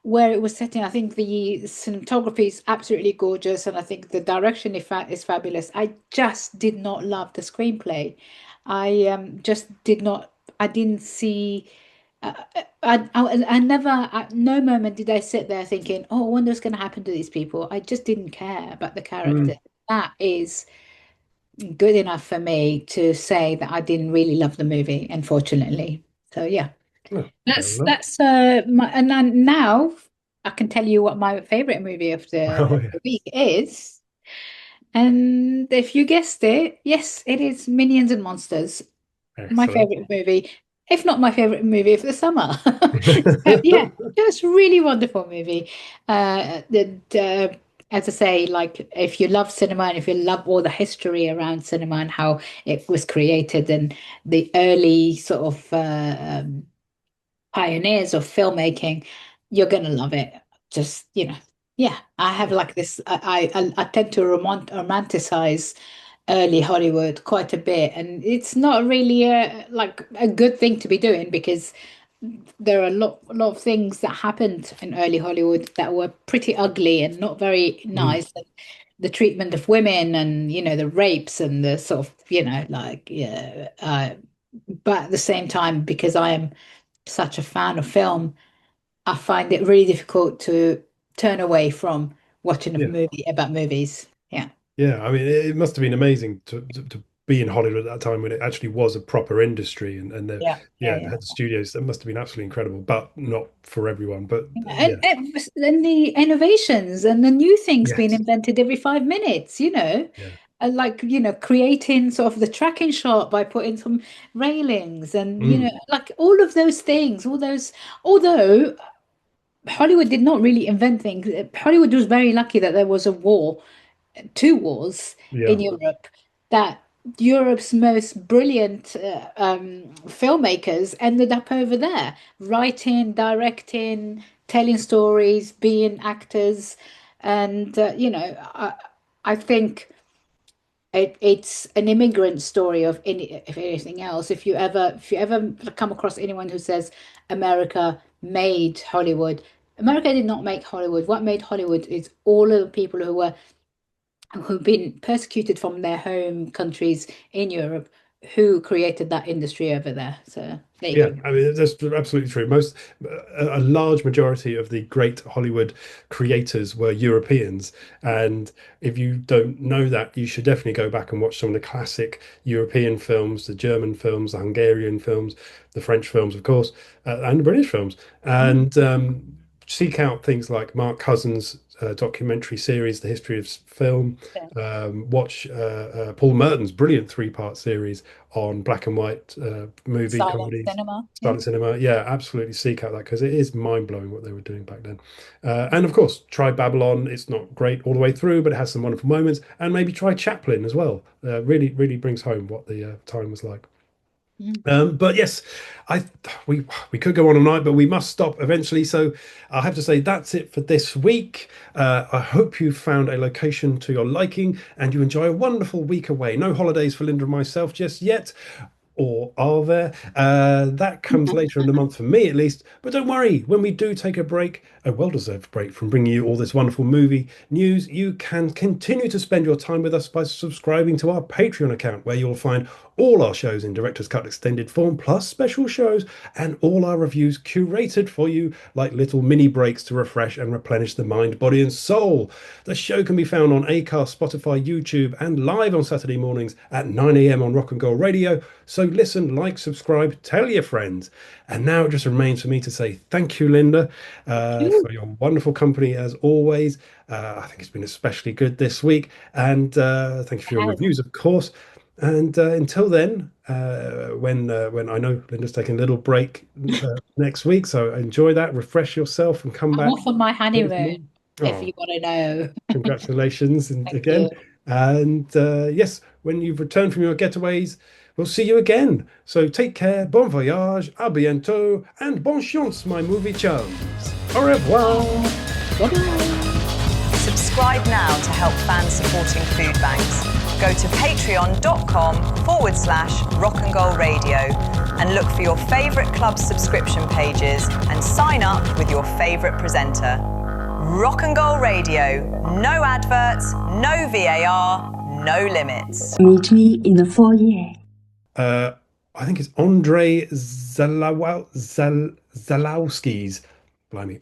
where it was setting. I think the cinematography is absolutely gorgeous, and I think the direction is fabulous. I just did not love the screenplay. I just did not. I didn't see. I never, at no moment did I sit there thinking, "Oh, I wonder what's going to happen to these people." I just didn't care about the character. That is good enough for me to say that I didn't really love the movie, unfortunately. So yeah. That's and then now I can tell you what my favorite movie of the week is. And if you guessed it, yes, it is Minions and Monsters. Excellent. My favorite movie, if not my favorite movie of the summer. So, yeah, just really wonderful movie. As I say, like if you love cinema and if you love all the history around cinema and how it was created and the early sort of pioneers of filmmaking, you're gonna love it. Just I have like this. I tend to romanticize early Hollywood quite a bit, and it's not really a good thing to be doing because there are a lot of things that happened in early Hollywood that were pretty ugly and not very nice. And the treatment of women, and the rapes and the sort of but at the same time, because I am such a fan of film, I find it really difficult to turn away from watching a movie about movies. Yeah, I mean, it must have been amazing to be in Hollywood at that time when it actually was a proper industry, and they had studios. That must have been absolutely incredible, but not for everyone. But and the innovations and the new things being invented every 5 minutes. like, creating sort of the tracking shot by putting some railings and, like all of those things, although Hollywood did not really invent things. Hollywood was very lucky that there was two wars in Europe, that Europe's most brilliant filmmakers ended up over there, writing, directing, telling stories, being actors. And, I think it's an immigrant story if anything else. If you ever come across anyone who says America made Hollywood, America did not make Hollywood. What made Hollywood is all of the people who've been persecuted from their home countries in Europe, who created that industry over there. So there you go. I mean, that's absolutely true. A large majority of the great Hollywood creators were Europeans, and if you don't know that, you should definitely go back and watch some of the classic European films, the German films, the Hungarian films, the French films, of course, and the British films, and seek out things like Mark Cousins' documentary series, The History of Film. Watch Paul Merton's brilliant 3-part series on black and white movie comedies. Silent cinema. Yeah, absolutely seek out that, because it is mind-blowing what they were doing back then. And of course, try Babylon. It's not great all the way through, but it has some wonderful moments. And maybe try Chaplin as well. Really, really brings home what the time was like. But yes, we could go on all night, but we must stop eventually. So I have to say that's it for this week. I hope you found a location to your liking and you enjoy a wonderful week away. No holidays for Linda and myself just yet. Or are there? That comes later in the month for me, at least. But don't worry, when we do take a break, a well-deserved break from bringing you all this wonderful movie news, you can continue to spend your time with us by subscribing to our Patreon account, where you'll find all our shows in Director's Cut extended form, plus special shows, and all our reviews curated for you like little mini breaks to refresh and replenish the mind, body, and soul. The show can be found on Acast, Spotify, YouTube, and live on Saturday mornings at 9 a.m. on Rock and Roll Radio. So listen, like, subscribe, tell your friends. And now it just remains for me to say thank you, Linda, for your wonderful company as always. I think it's been especially good this week. And thank you for your reviews, of course. And until then, when I know Linda's taking a little break next week, so enjoy that, refresh yourself, and come back. I'm off on my honeymoon, if you want to know. Congratulations again. And yes, when you've returned from your getaways, we'll see you again. So take care, bon voyage, à bientôt, and bonne chance, my movie chums. Au revoir. Subscribe now to help fans supporting food banks. Go to patreon.com/Rock and Roll Radio and look for your favourite club subscription pages and sign up with your favourite presenter. Rock and Roll Radio. No adverts, no VAR, no limits. Meet me in the foyer. I think it's Andrei Zalowski's. Blimey.